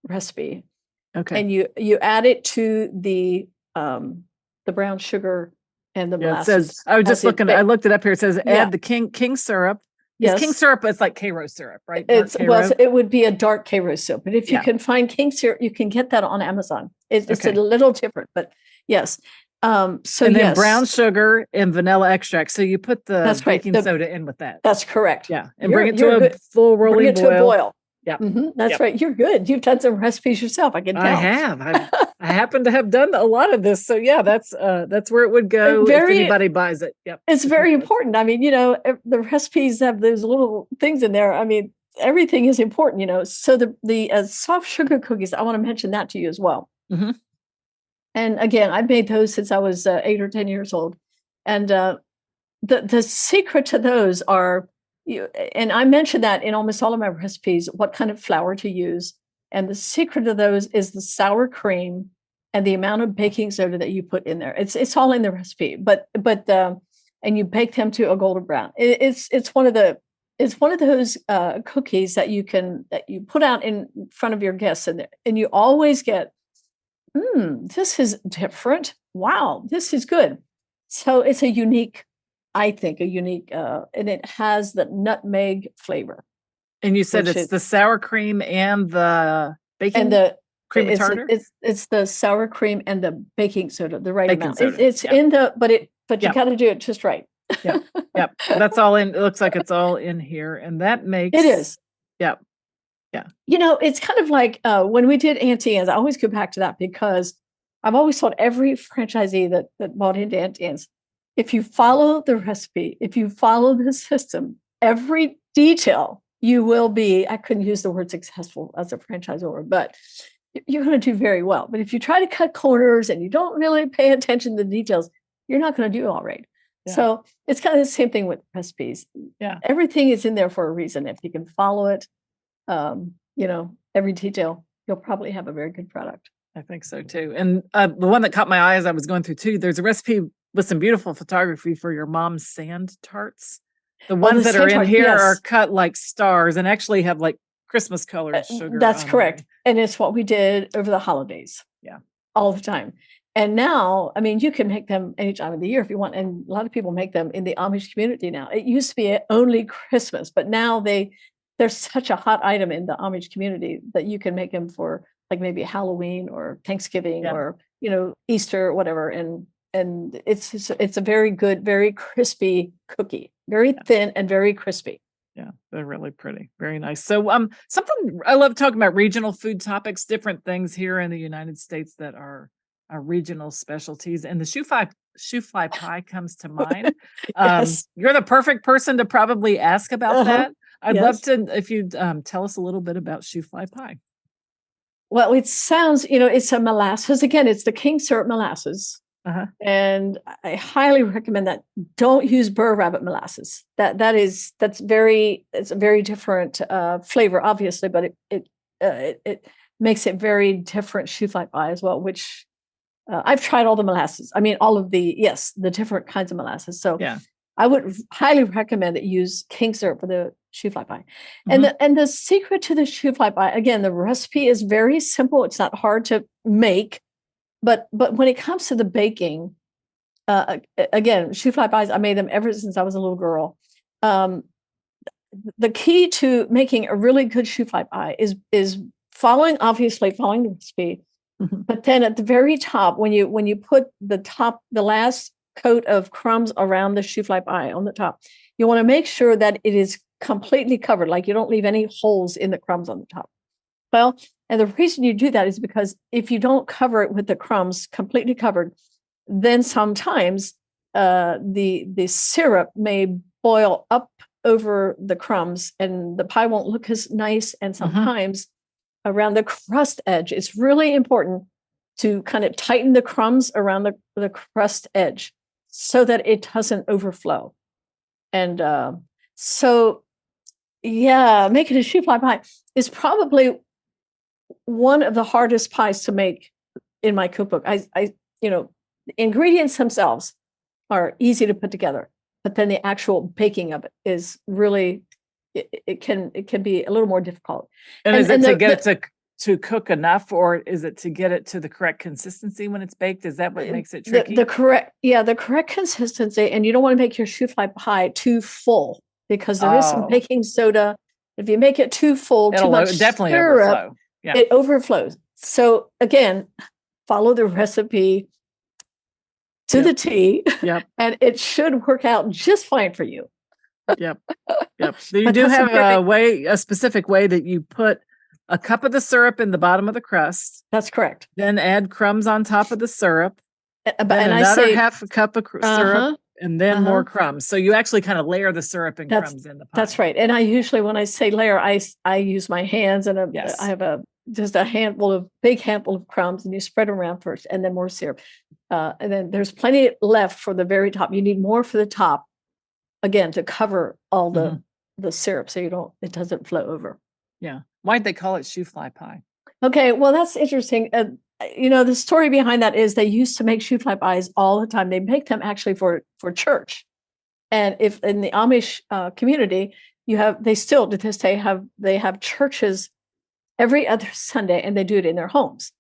recipe. Okay. And you add it to the brown sugar and the molasses. It says, I was just looking, I looked it up here. It says add the king syrup. Yes. King syrup, it's like Karo syrup, right? It would be a dark Karo syrup. But if you can find king syrup, you can get that on Amazon. It's a little different, but yes. And then brown sugar and vanilla extract. So you put the baking soda in with that. That's correct. Yeah. And bring it to a full rolling boil. Bring it to a boil. Yeah, that's right. You're good. You've done some recipes yourself. I can tell. I have. I happen to have done a lot of this. So yeah, that's where it would go if anybody buys it. Yep. It's very important. I mean, the recipes have those little things in there. I mean, everything is important. So the soft sugar cookies, I want to mention that to you as well. Mm-hmm. And again, I've made those since I was 8 or 10 years old. And the secret to those are, and I mentioned that in almost all of my recipes, what kind of flour to use. And the secret of those is the sour cream and the amount of baking soda that you put in there. It's all in the recipe, but and you bake them to a golden brown. It's one of those cookies that you put out in front of your guests, and you always get, this is different. Wow, this is good. So it's I think a unique, and it has the nutmeg flavor. And you said it's the sour cream and the baking and the cream of tartar. It's the sour cream and the baking soda, the right amount. Soda. It's in the, but you got to do it just right. Yep. That's all in. It looks like it's all in here, and that makes it is. Yep. Yeah. It's kind of like when we did Auntie Anne's. I always go back to that because I've always told every franchisee that bought into Auntie Anne's, if you follow the recipe, if you follow the system, every detail, you will be, I couldn't use the word successful as a franchisor, but you're going to do very well. But if you try to cut corners and you don't really pay attention to the details, you're not going to do all right. Yeah. So it's kind of the same thing with recipes. Yeah. Everything is in there for a reason. If you can follow it, every detail, you'll probably have a very good product. I think so too. And the one that caught my eye as I was going through too, there's a recipe with some beautiful photography for your mom's sand tarts. The ones that are in here are cut like stars and actually have like Christmas colored sugar. That's correct. And it's what we did over the holidays. Yeah. All the time. And now, I mean, you can make them any time of the year if you want. And a lot of people make them in the Amish community now. It used to be only Christmas, but now they're such a hot item in the Amish community that you can make them for like maybe Halloween or Thanksgiving or, Easter or whatever. And it's a very good, very crispy cookie, very thin and very crispy. Yeah, they're really pretty. Very nice. So something I love talking about regional food topics, different things here in the United States that are regional specialties. And the shoe fly pie comes to mind. Yes. You're the perfect person to probably ask about that. I'd love to, if you'd tell us a little bit about shoe fly pie. Well, it sounds, it's a molasses. Again, it's the king syrup molasses. And I highly recommend that. Don't use Burr Rabbit molasses. It's a very different flavor, obviously, but it makes it very different shoe fly pie as well, which I've tried all the molasses. I mean, all of the different kinds of molasses. So I would highly recommend that you use king syrup for the shoe fly pie. And the secret to the shoe fly pie, again, the recipe is very simple. It's not hard to make. But when it comes to the baking, again, shoe fly pies, I made them ever since I was a little girl. The key to making a really good shoe fly pie is following the recipe, but then at the very top, when you put the last coat of crumbs around the shoe fly pie on the top, you want to make sure that it is completely covered, like you don't leave any holes in the crumbs on the top. Well, and the reason you do that is because if you don't cover it with the crumbs completely covered, then sometimes the syrup may boil up over the crumbs and the pie won't look as nice. And sometimes around the crust edge, it's really important to kind of tighten the crumbs around the crust edge so that it doesn't overflow. And so, yeah, making a shoe fly pie is probably one of the hardest pies to make in my cookbook. The ingredients themselves are easy to put together, but then the actual baking of it is really, it can be a little more difficult. And is it to get it to cook enough, or is it to get it to the correct consistency when it's baked? Is that what makes it tricky? The correct consistency. And you don't want to make your shoe fly pie too full because there is some baking soda. If you make it too full, too much definitely syrup, overflow. Yeah. It overflows. So again, follow the recipe to the T, and it should work out just fine for you. Yep. So you do have a specific way that you put a cup of the syrup in the bottom of the crust. That's correct. Then add crumbs on top of the syrup. And another half a cup of syrup, and then more crumbs. So you actually kind of layer the syrup and crumbs in the pie. That's right. And I usually, when I say layer, I use my hands, and I have just a big handful of crumbs, and you spread them around first, and then more syrup. And then there's plenty left for the very top. You need more for the top, again, to cover all the syrup so it doesn't flow over. Yeah. Why'd they call it shoe fly pie? Okay, well, that's interesting. The story behind that is they used to make shoe fly pies all the time. They make them actually for church. And if in the Amish community, they still to this day have churches every other Sunday, and they do it in their homes.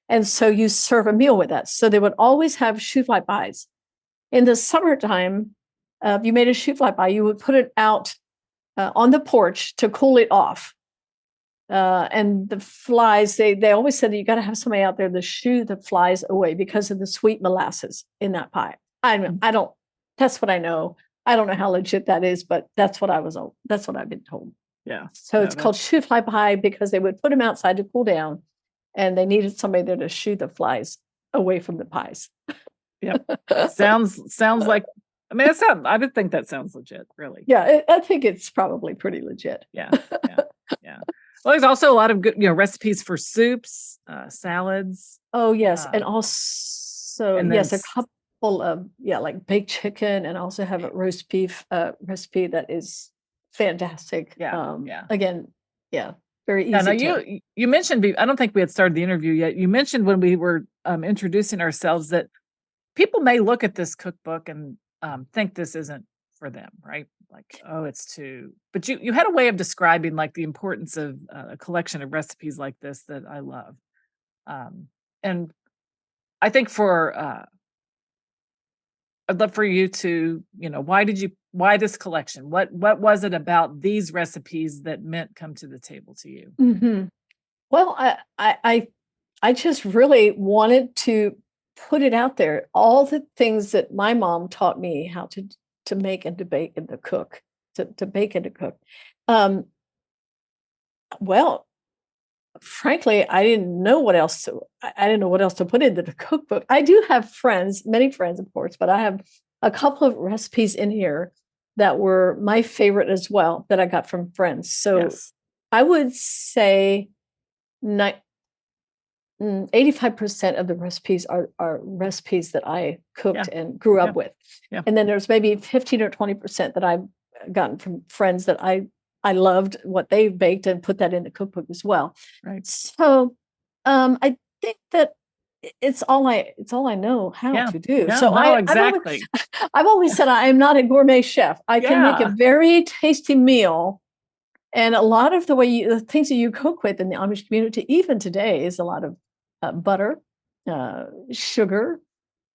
And so you serve a meal with that. So they would always have shoe fly pies. In the summertime, if you made a shoe fly pie, you would put it out on the porch to cool it off. And the flies, they always said that you got to have somebody out there to shoo the flies away because of the sweet molasses in that pie. That's what I know. I don't know how legit that is, but that's what I've been told. Yeah. So it's called shoe fly pie because they would put them outside to cool down, and they needed somebody there to shoo the flies away from the pies. Yep. Sounds like, I would think that sounds legit, really. Yeah, I think it's probably pretty legit. Yeah. Well, there's also a lot of good, recipes for soups, salads. Oh, yes. And also, a couple of, like baked chicken, and also have a roast beef recipe that is fantastic. Again, very easy. Now you mentioned, I don't think we had started the interview yet. You mentioned when we were introducing ourselves that people may look at this cookbook and think this isn't for them, right? Like, it's too, but you had a way of describing like the importance of a collection of recipes like this that I love. And I think I'd love for you to, why this collection? What was it about these recipes that meant come to the table to you? Mm-hmm. Well, I just really wanted to put it out there. All the things that my mom taught me how to make and to bake and to cook, to bake and to cook. Well, frankly, I didn't know what else to put into the cookbook. I do have many friends, of course, but I have a couple of recipes in here that were my favorite as well that I got from friends. So I would say 85% of the recipes are recipes that I cooked and grew up with. Yeah. And then there's maybe 15 or 20% that I've gotten from friends that I loved what they baked and put that in the cookbook as well. Right. So I think that it's all I know how to do. Yeah, so exactly. I've always said I am not a gourmet chef. I can make a very tasty meal. And a lot of the things that you cook with in the Amish community, even today, is a lot of butter, sugar,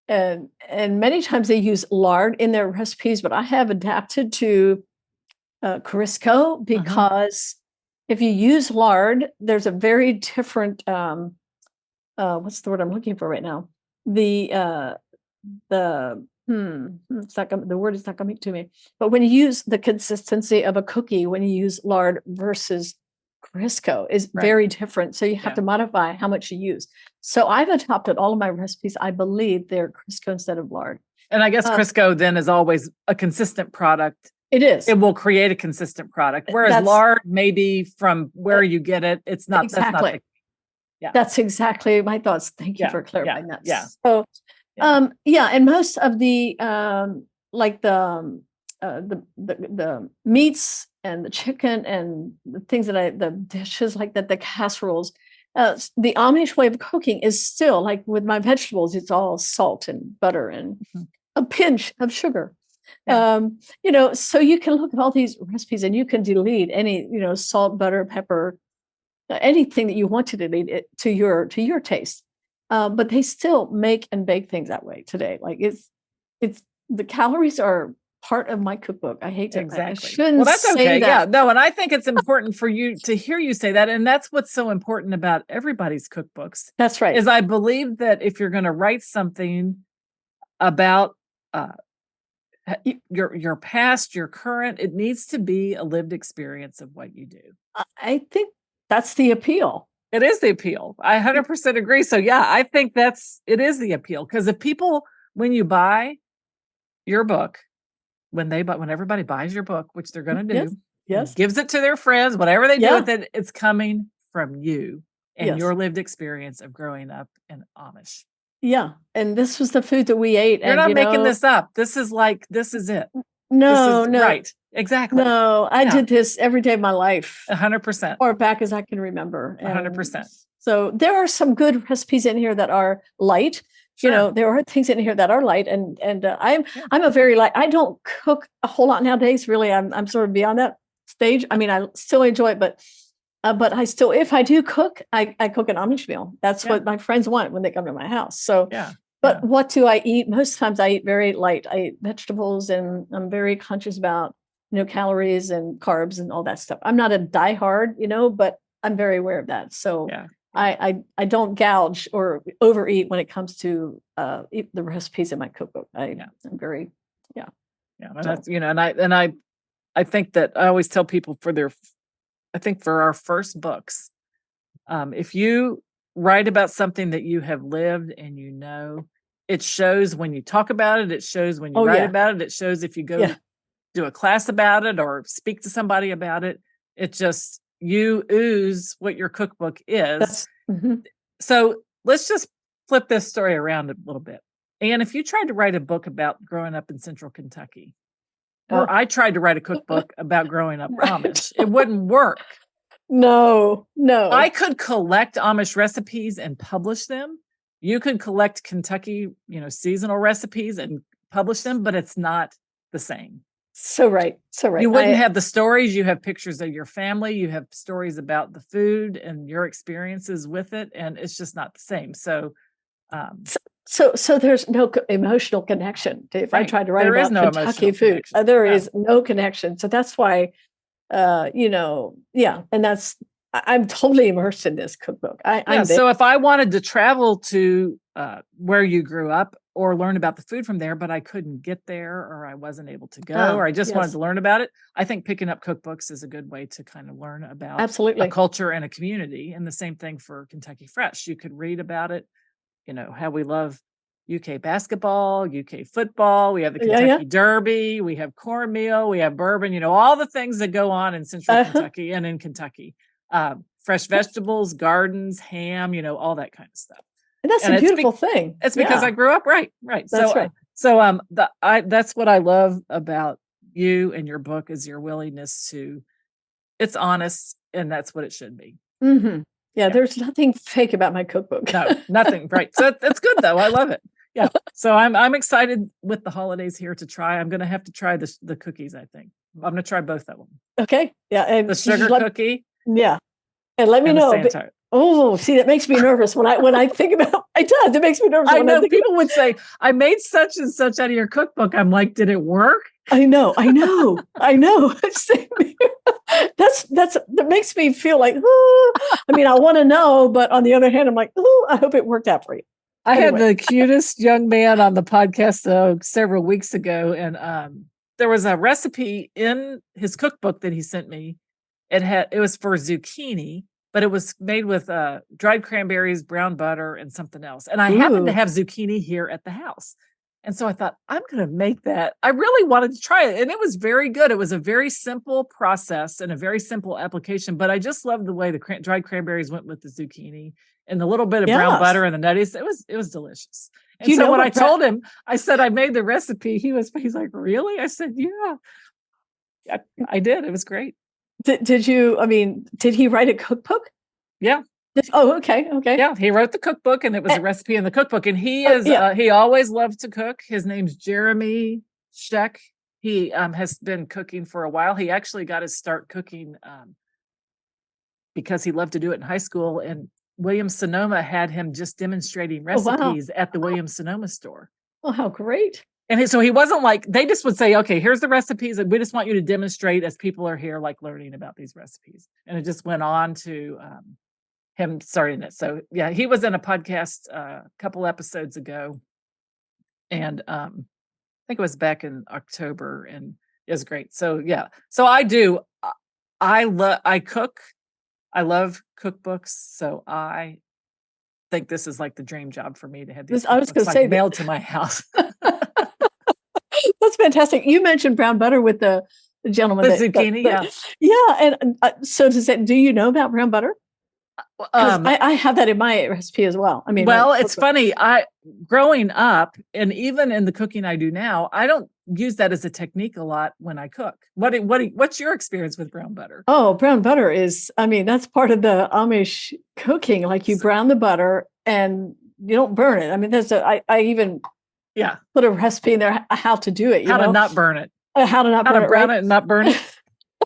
and many times they use lard in their recipes, but I have adapted to Crisco because if you use lard, there's a very different what's the word I'm looking for right now? It's not the word is not coming to me. But when you use the consistency of a cookie, when you use lard versus Crisco is very different. So you have to modify how much you use. So I've adopted all of my recipes. I believe they're Crisco instead of lard. And I guess Crisco then is always a consistent product. It is. It will create a consistent product. Whereas lard, maybe from where you get it, it's not. Exactly. That's exactly my thoughts. Thank you for clarifying that. Yeah. So, and most of the like the meats and the chicken and the things the dishes like that, the casseroles, the Amish way of cooking is still like with my vegetables, it's all salt and butter and a pinch of sugar. So you can look at all these recipes and you can delete any, salt, butter, pepper, anything that you want to delete it to your taste. But they still make and bake things that way today. Like it's the calories are part of my cookbook. I hate to I shouldn't well, that's say okay. that. Yeah, no, and I think it's important for you to hear you say that. And that's what's so important about everybody's cookbooks. That's right. Is I believe that if you're going to write something about your past, your current, it needs to be a lived experience of what you do. I think that's the appeal. It is the appeal. I 100% agree. So yeah, I think it is the appeal. Because if people, when you buy your book, when everybody buys your book, which they're going to do, gives it to their friends, whatever they do with it, it's coming from you and your lived experience of growing up in Amish. Yeah. And this was the food that we ate. You're not making this up. This is it. No. Right. Exactly. No, I did this every day of my life. 100%. Or back as I can remember. 100%. So there are some good recipes in here that are light. Sure. There are things in here that are light, and I'm a very light. I don't cook a whole lot nowadays. Really, I'm sort of beyond that stage. I mean, I still enjoy it, but I still, if I do cook, I cook an Amish meal. That's what my friends want when they come to my house. So, but what do I eat? Most times I eat very light. I eat vegetables, and I'm very conscious about calories and carbs and all that stuff. I'm not a diehard, but I'm very aware of that. So. I don't gouge or overeat when it comes to the recipes in my cookbook. I'm very And that's, and I think that I always tell people for our first books, if you write about something that you have lived and it shows when you talk about it, it shows when you write about it, it shows if you go do a class about it or speak to somebody about it, it just you ooze what your cookbook is. So let's just flip this story around a little bit. And if you tried to write a book about growing up in Central Kentucky, or I tried to write a cookbook about growing up Amish, it wouldn't work. No. I could collect Amish recipes and publish them. You could collect Kentucky, seasonal recipes and publish them, but it's not the same. So right. You wouldn't have the stories. You have pictures of your family. You have stories about the food and your experiences with it, and it's just not the same. So, so there's no emotional connection. If I tried to write about Kentucky food, there is no connection. So that's why, and that's I'm totally immersed in this cookbook. So if I wanted to travel to where you grew up or learn about the food from there, but I couldn't get there or I wasn't able to go or I just wanted to learn about it, I think picking up cookbooks is a good way to kind of learn about a culture and a community. And the same thing for Kentucky Fresh. You could read about it, how we love UK basketball, UK football. We have the Kentucky Derby. We have cornmeal. We have bourbon, all the things that go on in Central Kentucky and in Kentucky. Fresh vegetables, gardens, ham, all that kind of stuff. And that's a beautiful thing. It's because I grew up right. That's right. So that's what I love about you and your book is your willingness it's honest, and that's what it should be. Mm-hmm. Yeah, there's nothing fake about my cookbook. No, nothing. Right. So that's good though. I love it. Yeah. So I'm excited with the holidays here to try. I'm going to have to try the cookies. I think I'm going to try both of them. Okay. Yeah. And the sugar cookie. Yeah. And let me know. Oh, see, that makes me nervous when I think about it. Does. It makes me nervous. I when know think people would say, I made such and such out of your cookbook. I'm like, did it work? I know. That makes me feel like, ooh. I mean, I want to know, but on the other hand, I'm like, ooh, I hope it worked out for you. I had the cutest young man on the podcast several weeks ago, and there was a recipe in his cookbook that he sent me. It was for zucchini, but it was made with dried cranberries, brown butter, and something else. And I happened to have zucchini here at the house. And so I thought, I'm going to make that. I really wanted to try it. And it was very good. It was a very simple process and a very simple application. But I just loved the way the dried cranberries went with the zucchini and the little bit of brown butter and the nutties. It was delicious. And so when I told him, I said, I made the recipe. He's like, really? I said, yeah, I did. It was great. Did he write a cookbook? Yeah. Oh, okay. Yeah, he wrote the cookbook, and it was a recipe in the cookbook. And he he always loved to cook. His name's Jeremy Sheck. He has been cooking for a while. He actually got his start cooking because he loved to do it in high school. And Williams-Sonoma had him just demonstrating recipes at the Williams-Sonoma store. Oh, how great. And so he wasn't like, they just would say, okay, here's the recipes, and we just want you to demonstrate as people are here, like learning about these recipes. And it just went on to him starting it. So yeah, he was in a podcast a couple episodes ago, and I think it was back in October, and it was great. So yeah, so I cook. I love cookbooks. So I think this is like the dream job for me to have these. I was going to say mailed to my house. That's fantastic. You mentioned brown butter with the gentleman. The zucchini, yeah. And so do you know about brown butter? I have that in my recipe as well. I mean, well, it's funny. Growing up, and even in the cooking I do now, I don't use that as a technique a lot when I cook. What's your experience with brown butter? Oh, brown butter that's part of the Amish cooking. Like you brown the butter and you don't burn it. I mean, I even put a recipe in there how to do it. How to not burn it. How to brown it and not burn it.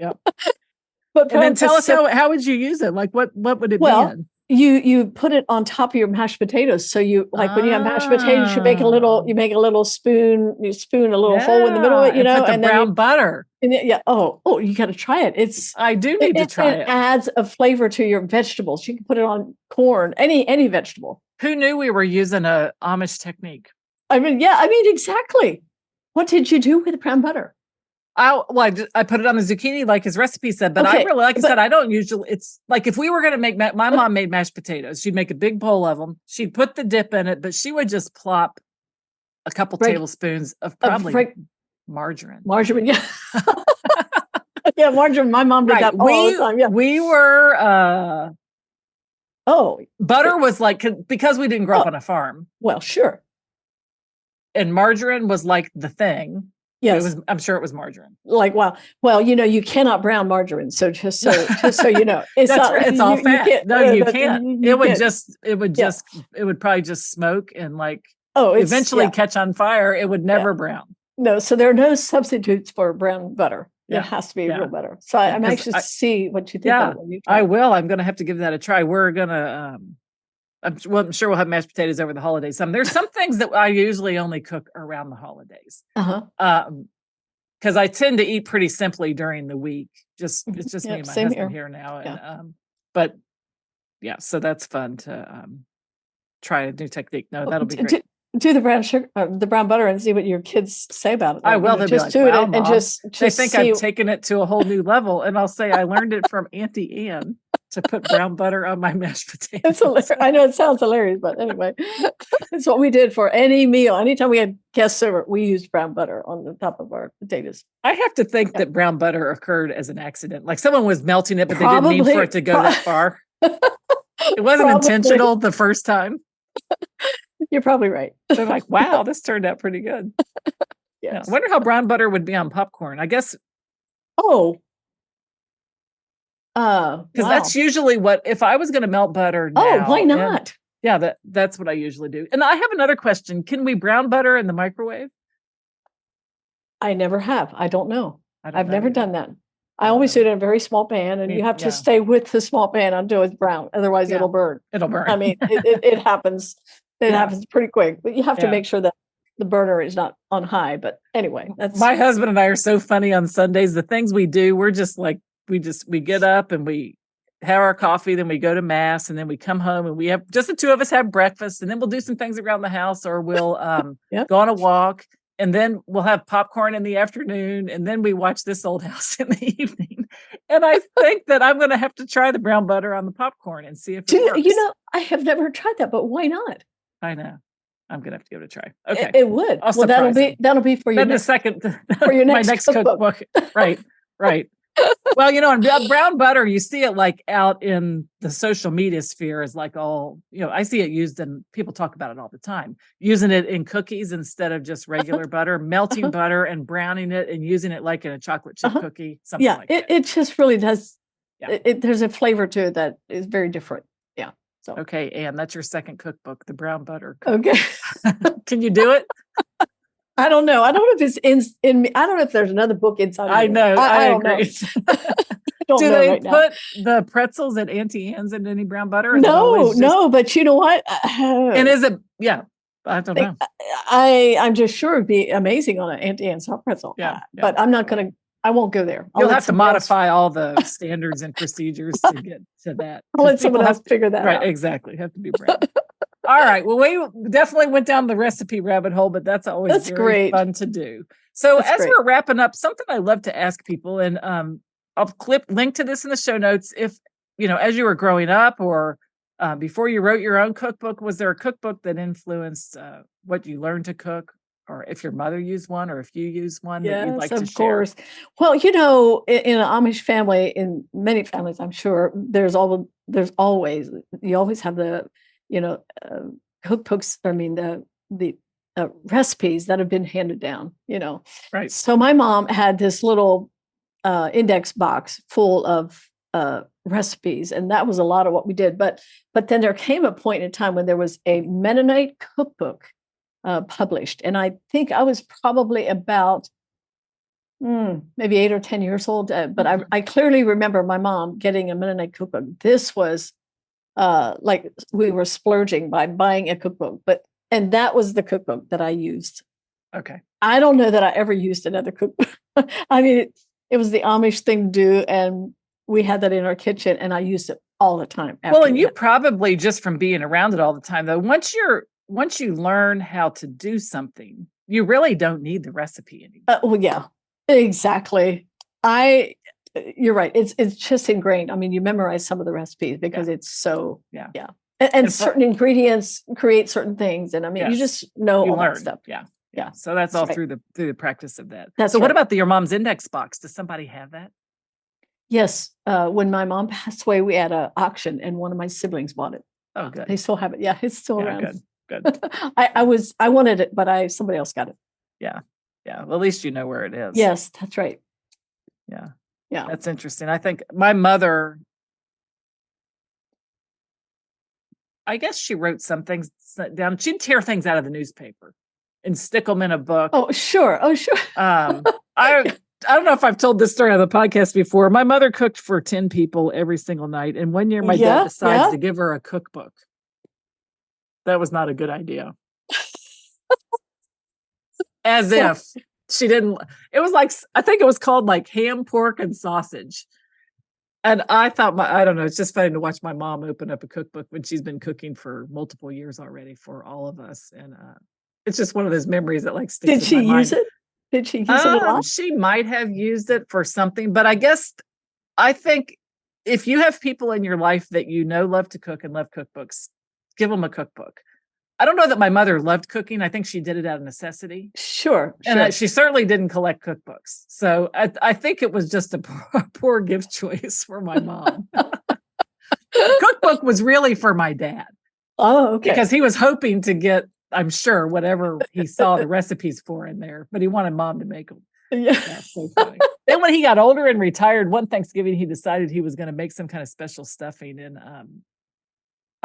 Yep. But then tell us how would you use it? Like what would it be in? You put it on top of your mashed potatoes. So you when you have mashed potatoes, you make a little spoon, you spoon a little hole in the middle of it, and put the brown butter. And you got to try it. I do need to try it. It adds a flavor to your vegetables. You can put it on corn, any vegetable. Who knew we were using a Amish technique? I mean, exactly. What did you do with brown butter? I put it on the zucchini like his recipe said, but I really, like I said, I don't usually, it's like if we were going to make, my mom made mashed potatoes. She'd make a big bowl of them. She'd put the dip in it, but she would just plop a couple tablespoons of probably margarine. Margarine, yeah. Yeah, margarine. My mom did that all the time. Yeah. We were, butter was like, because we didn't grow up on a farm. Well, sure. And margarine was like the thing. Yes. I'm sure it was margarine. Like, wow. Well, you cannot brown margarine. So just so you know, it's it's all fat. You can't. It would probably just smoke and eventually catch on fire. It would never brown. No. So there are no substitutes for brown butter. Yeah. It has to be real butter. So I'm anxious to see what you think. Yeah, I will. I'm going to have to give that a try. We're going to, I'm sure we'll have mashed potatoes over the holidays. There's some things that I usually only cook around the holidays. Because I tend to eat pretty simply during the week. It's just me and my husband here now. And but yeah, so that's fun to try a new technique. No, that'll be great. Do the brown sugar, the brown butter, and see what your kids say about it. I will. They'll just do it and just they think see. I've taken it to a whole new level, and I'll say I learned it from Auntie Anne to put brown butter on my mashed potatoes. It's hilarious. I know it sounds hilarious, but anyway, it's what we did for any meal. Anytime we had guests over, we used brown butter on the top of our potatoes. I have to think that brown butter occurred as an accident. Like someone was melting it, but they didn't mean for it to go that far. It wasn't intentional the first time. You're probably right. They're like, wow, this turned out pretty good. Yes. I wonder how brown butter would be on popcorn. I guess. Because that's usually if I was going to melt butter now. Why not? That's what I usually do. And I have another question. Can we brown butter in the microwave? I never have. I don't know. I've never done that. I always do it in a very small pan, and you have to stay with the small pan until it's brown. Otherwise, it'll burn. It'll burn. I mean, it happens. It happens pretty quick, but you have to make sure that the burner is not on high. But anyway, that's my husband and I are so funny on Sundays. The things we do, we're just like we get up and we have our coffee, then we go to mass, and then we come home and we have just the two of us have breakfast, and then we'll do some things around the house, or we'll go on a walk, and then we'll have popcorn in the afternoon, and then we watch This Old House in the evening. And I think that I'm going to have to try the brown butter on the popcorn and see if it works. You know, I have never tried that, but why not? I know. I'm going to have to give it a try. Okay. It would. Well, that'll be for your next, for your next my next cookbook. Right. Well, you know, in brown butter, you see it like out in the social media sphere as like all, you know, I see it used and people talk about it all the time, using it in cookies instead of just regular butter, melting butter and browning it and using it like in a chocolate chip cookie, something like that. It just really does. Yeah. There's a flavor to it that is very different. Yeah. So. Okay, Anne, that's your second cookbook, the brown butter. Okay. Can you do it? I don't know. I don't know if it's in me. I don't know if there's another book inside. I know. I agree. Do they put the pretzels at Auntie Anne's in any brown butter? No. But you know what? And is it? Yeah, I don't know. I'm just sure it'd be amazing on an Auntie Anne's soft pretzel. Yeah. But I'm not going to. I won't go there. You'll have to modify all the standards and procedures to get to that. I'll let someone else figure that out. Right. Exactly. Have to be brown. All right. Well, we definitely went down the recipe rabbit hole, but that's always very fun to do. So we're wrapping up, something I love to ask people, and I'll link to this in the show notes. If, you know, as you were growing up or before you wrote your own cookbook, was there a cookbook that influenced what you learned to cook? Or if your mother used one, or if you use one that you'd like to share? Of course. Well, you know, in an Amish family, in many families, I'm sure you always have the, you know, cookbooks. I mean, the recipes that have been handed down, you know. Right. So my mom had this little index box full of recipes, and that was a lot of what we did. But then there came a point in time when there was a Mennonite cookbook published. And I think I was probably about maybe 8 or 10 years old. But I clearly remember my mom getting a Mennonite cookbook. This was like we were splurging by buying a cookbook. And that was the cookbook that I used. Okay. I don't know that I ever used another cookbook. I mean, it was the Amish thing to do. And we had that in our kitchen, and I used it all the time. Well, and you probably, just from being around it all the time, though, once you learn how to do something, you really don't need the recipe anymore. Well, yeah, exactly. You're right. It's just ingrained. I mean, you memorize some of the recipes because it's so, yeah. And certain ingredients create certain things. And I mean, you just know all that stuff. Yeah. So that's all through the practice of that. So what about your mom's index box? Does somebody have that? Yes. When my mom passed away, we had an auction and one of my siblings bought it. Oh, good. They still have it. Yeah, it's still around. Good. I wanted it, but somebody else got it. Yeah. Well, at least you know where it is. Yes, that's right. Yeah. Yeah. That's interesting. I think my mother, I guess she wrote some things down. She'd tear things out of the newspaper and stick them in a book. Oh, sure. I don't know if I've told this story on the podcast before. My mother cooked for 10 people every single night. And one year my dad decides to give her a cookbook. That was not a good idea. As if she didn't, it was like, I think it was called like ham, pork, and sausage. And I thought, I don't know, it's just funny to watch my mom open up a cookbook when she's been cooking for multiple years already for all of us. And it's just one of those memories that like sticks in my mind. Did she use it a lot? She might have used it for something, but I think if you have people in your life that you know love to cook and love cookbooks, give them a cookbook. I don't know that my mother loved cooking. I think she did it out of necessity. Sure. And she certainly didn't collect cookbooks. So I think it was just a poor gift choice for my mom. The cookbook was really for my dad. Oh, okay. Because he was hoping to get, I'm sure, whatever he saw the recipes for in there, but he wanted mom to make them. Yeah. So funny. Then when he got older and retired, one Thanksgiving, he decided he was going to make some kind of special stuffing. And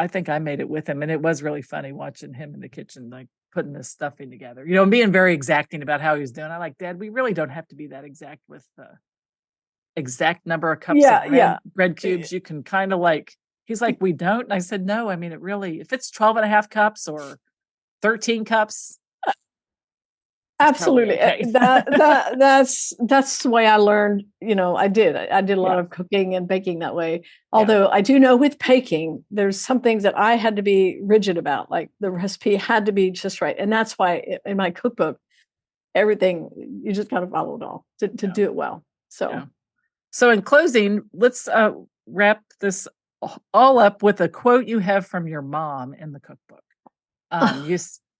I think I made it with him. And it was really funny watching him in the kitchen, like putting this stuffing together, you know, and being very exacting about how he was doing. I like, Dad, we really don't have to be that exact with exact number of cups Yeah, of yeah. bread cubes, you can kind of like, he's like, we don't. And I said, no, I mean, it really, if it's 12 and a half cups or 13 cups, it's probably Absolutely. okay. That's the way I learned, I did a lot of cooking and baking that way. Although I do know with baking, there's some things that I had to be rigid about, like the recipe had to be just right. And that's why in my cookbook, everything, you just got to follow it all to do it well. So in closing, let's wrap this all up with a quote you have from your mom in the cookbook.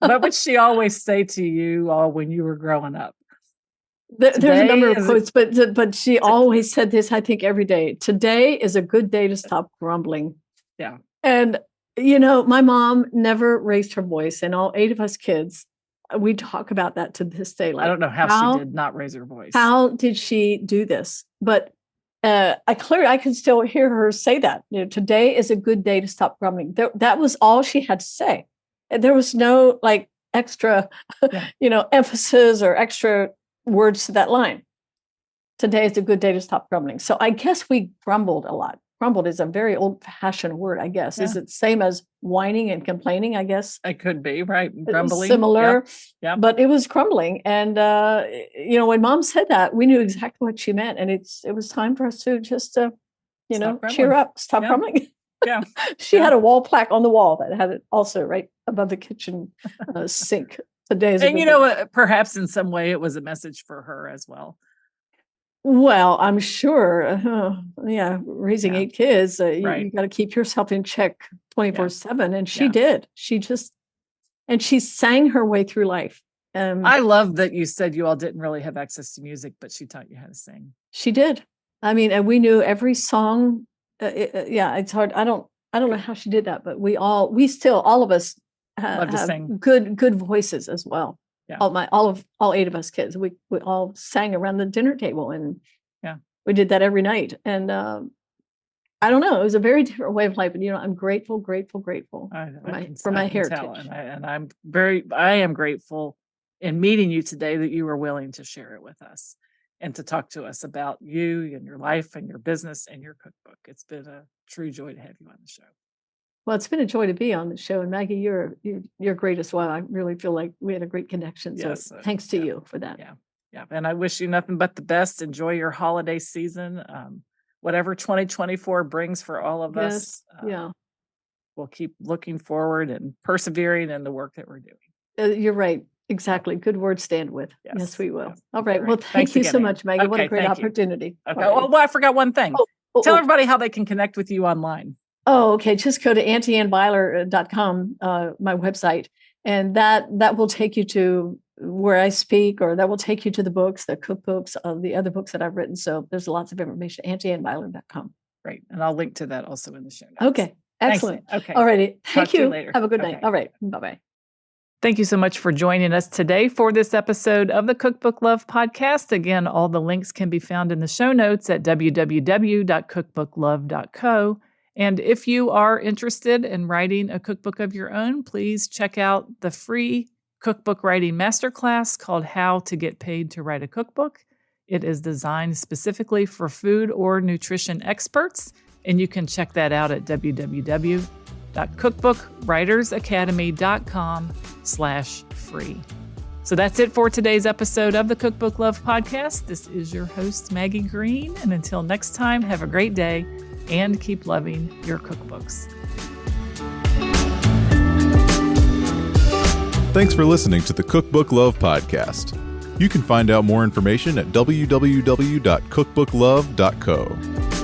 What would she always say to you all when you were growing up? There's a number of quotes, but she always said this, I think, every day. Today is a good day to stop grumbling. Yeah. And, my mom never raised her voice, and all 8 of us kids, we talk about that to this day. Like, I don't know how she did not raise her voice. How did she do this? But I can still hear her say that. Today is a good day to stop grumbling. That was all she had to say. There was no like extra, emphasis or extra words to that line. Today is a good day to stop grumbling. So I guess we grumbled a lot. Grumbled is a very old-fashioned word, I guess. Yeah. Is it same as whining and complaining, I guess? It could be, right? Grumbling. Similar. Yeah. But it was grumbling. And, when Mom said that, we knew exactly what she meant. And it was time for us to just, cheer up, stop grumbling. Yeah. She had a wall plaque on the wall that had it also right above the kitchen sink. And perhaps in some way it was a message for her as well. Well, I'm sure. Raising 8 kids, you got to keep yourself in check 24/7, and she did. She sang her way through life. I love that you said you all didn't really have access to music, but she taught you how to sing. She did. I mean, and we knew every song. It's hard. I don't know how she did that, but all of us have good voices as well. Yeah. All 8 of us kids, we all sang around the dinner table, and we did that every night. And I don't know, it was a very different way of life. And I'm grateful for my heritage. And I am grateful in meeting you today that you were willing to share it with us and to talk to us about you and your life and your business and your cookbook. It's been a true joy to have you on the show. Well, it's been a joy to be on the show. And Maggie, you're great as well. I really feel like we had a great connection. So thanks to you for that. Yeah. And I wish you nothing but the best. Enjoy your holiday season. Whatever 2024 brings for all of us. We'll keep looking forward and persevering in the work that we're doing. You're right. Exactly. Good word, stand with. Yes, we will. All right. Well, thank you so much, Maggie. What a great opportunity. Okay. Well, I forgot one thing. Tell everybody how they can connect with you online. Oh, okay. Just go to AuntieAnneBeiler.com, my website, and that will take you to where I speak, or that will take you to the books, the cookbooks, the other books that I've written. So there's lots of information. AuntieAnneBeiler.com. Great. And I'll link to that also in the show notes. Okay. Excellent. Thanks. Okay. All righty. Thank you. Later. Have a good night. All right. Bye-bye. Thank you so much for joining us today for this episode of the Cookbook Love Podcast. Again, all the links can be found in the show notes at www.cookbooklove.co. And if you are interested in writing a cookbook of your own, please check out the free cookbook writing masterclass called How to Get Paid to Write a Cookbook. It is designed specifically for food or nutrition experts, and you can check that out at www.cookbookwritersacademy.com/free. So that's it for today's episode of the Cookbook Love Podcast. This is your host, Maggie Green. And until next time, have a great day and keep loving your cookbooks. Thanks for listening to the Cookbook Love Podcast. You can find out more information at www.cookbooklove.co.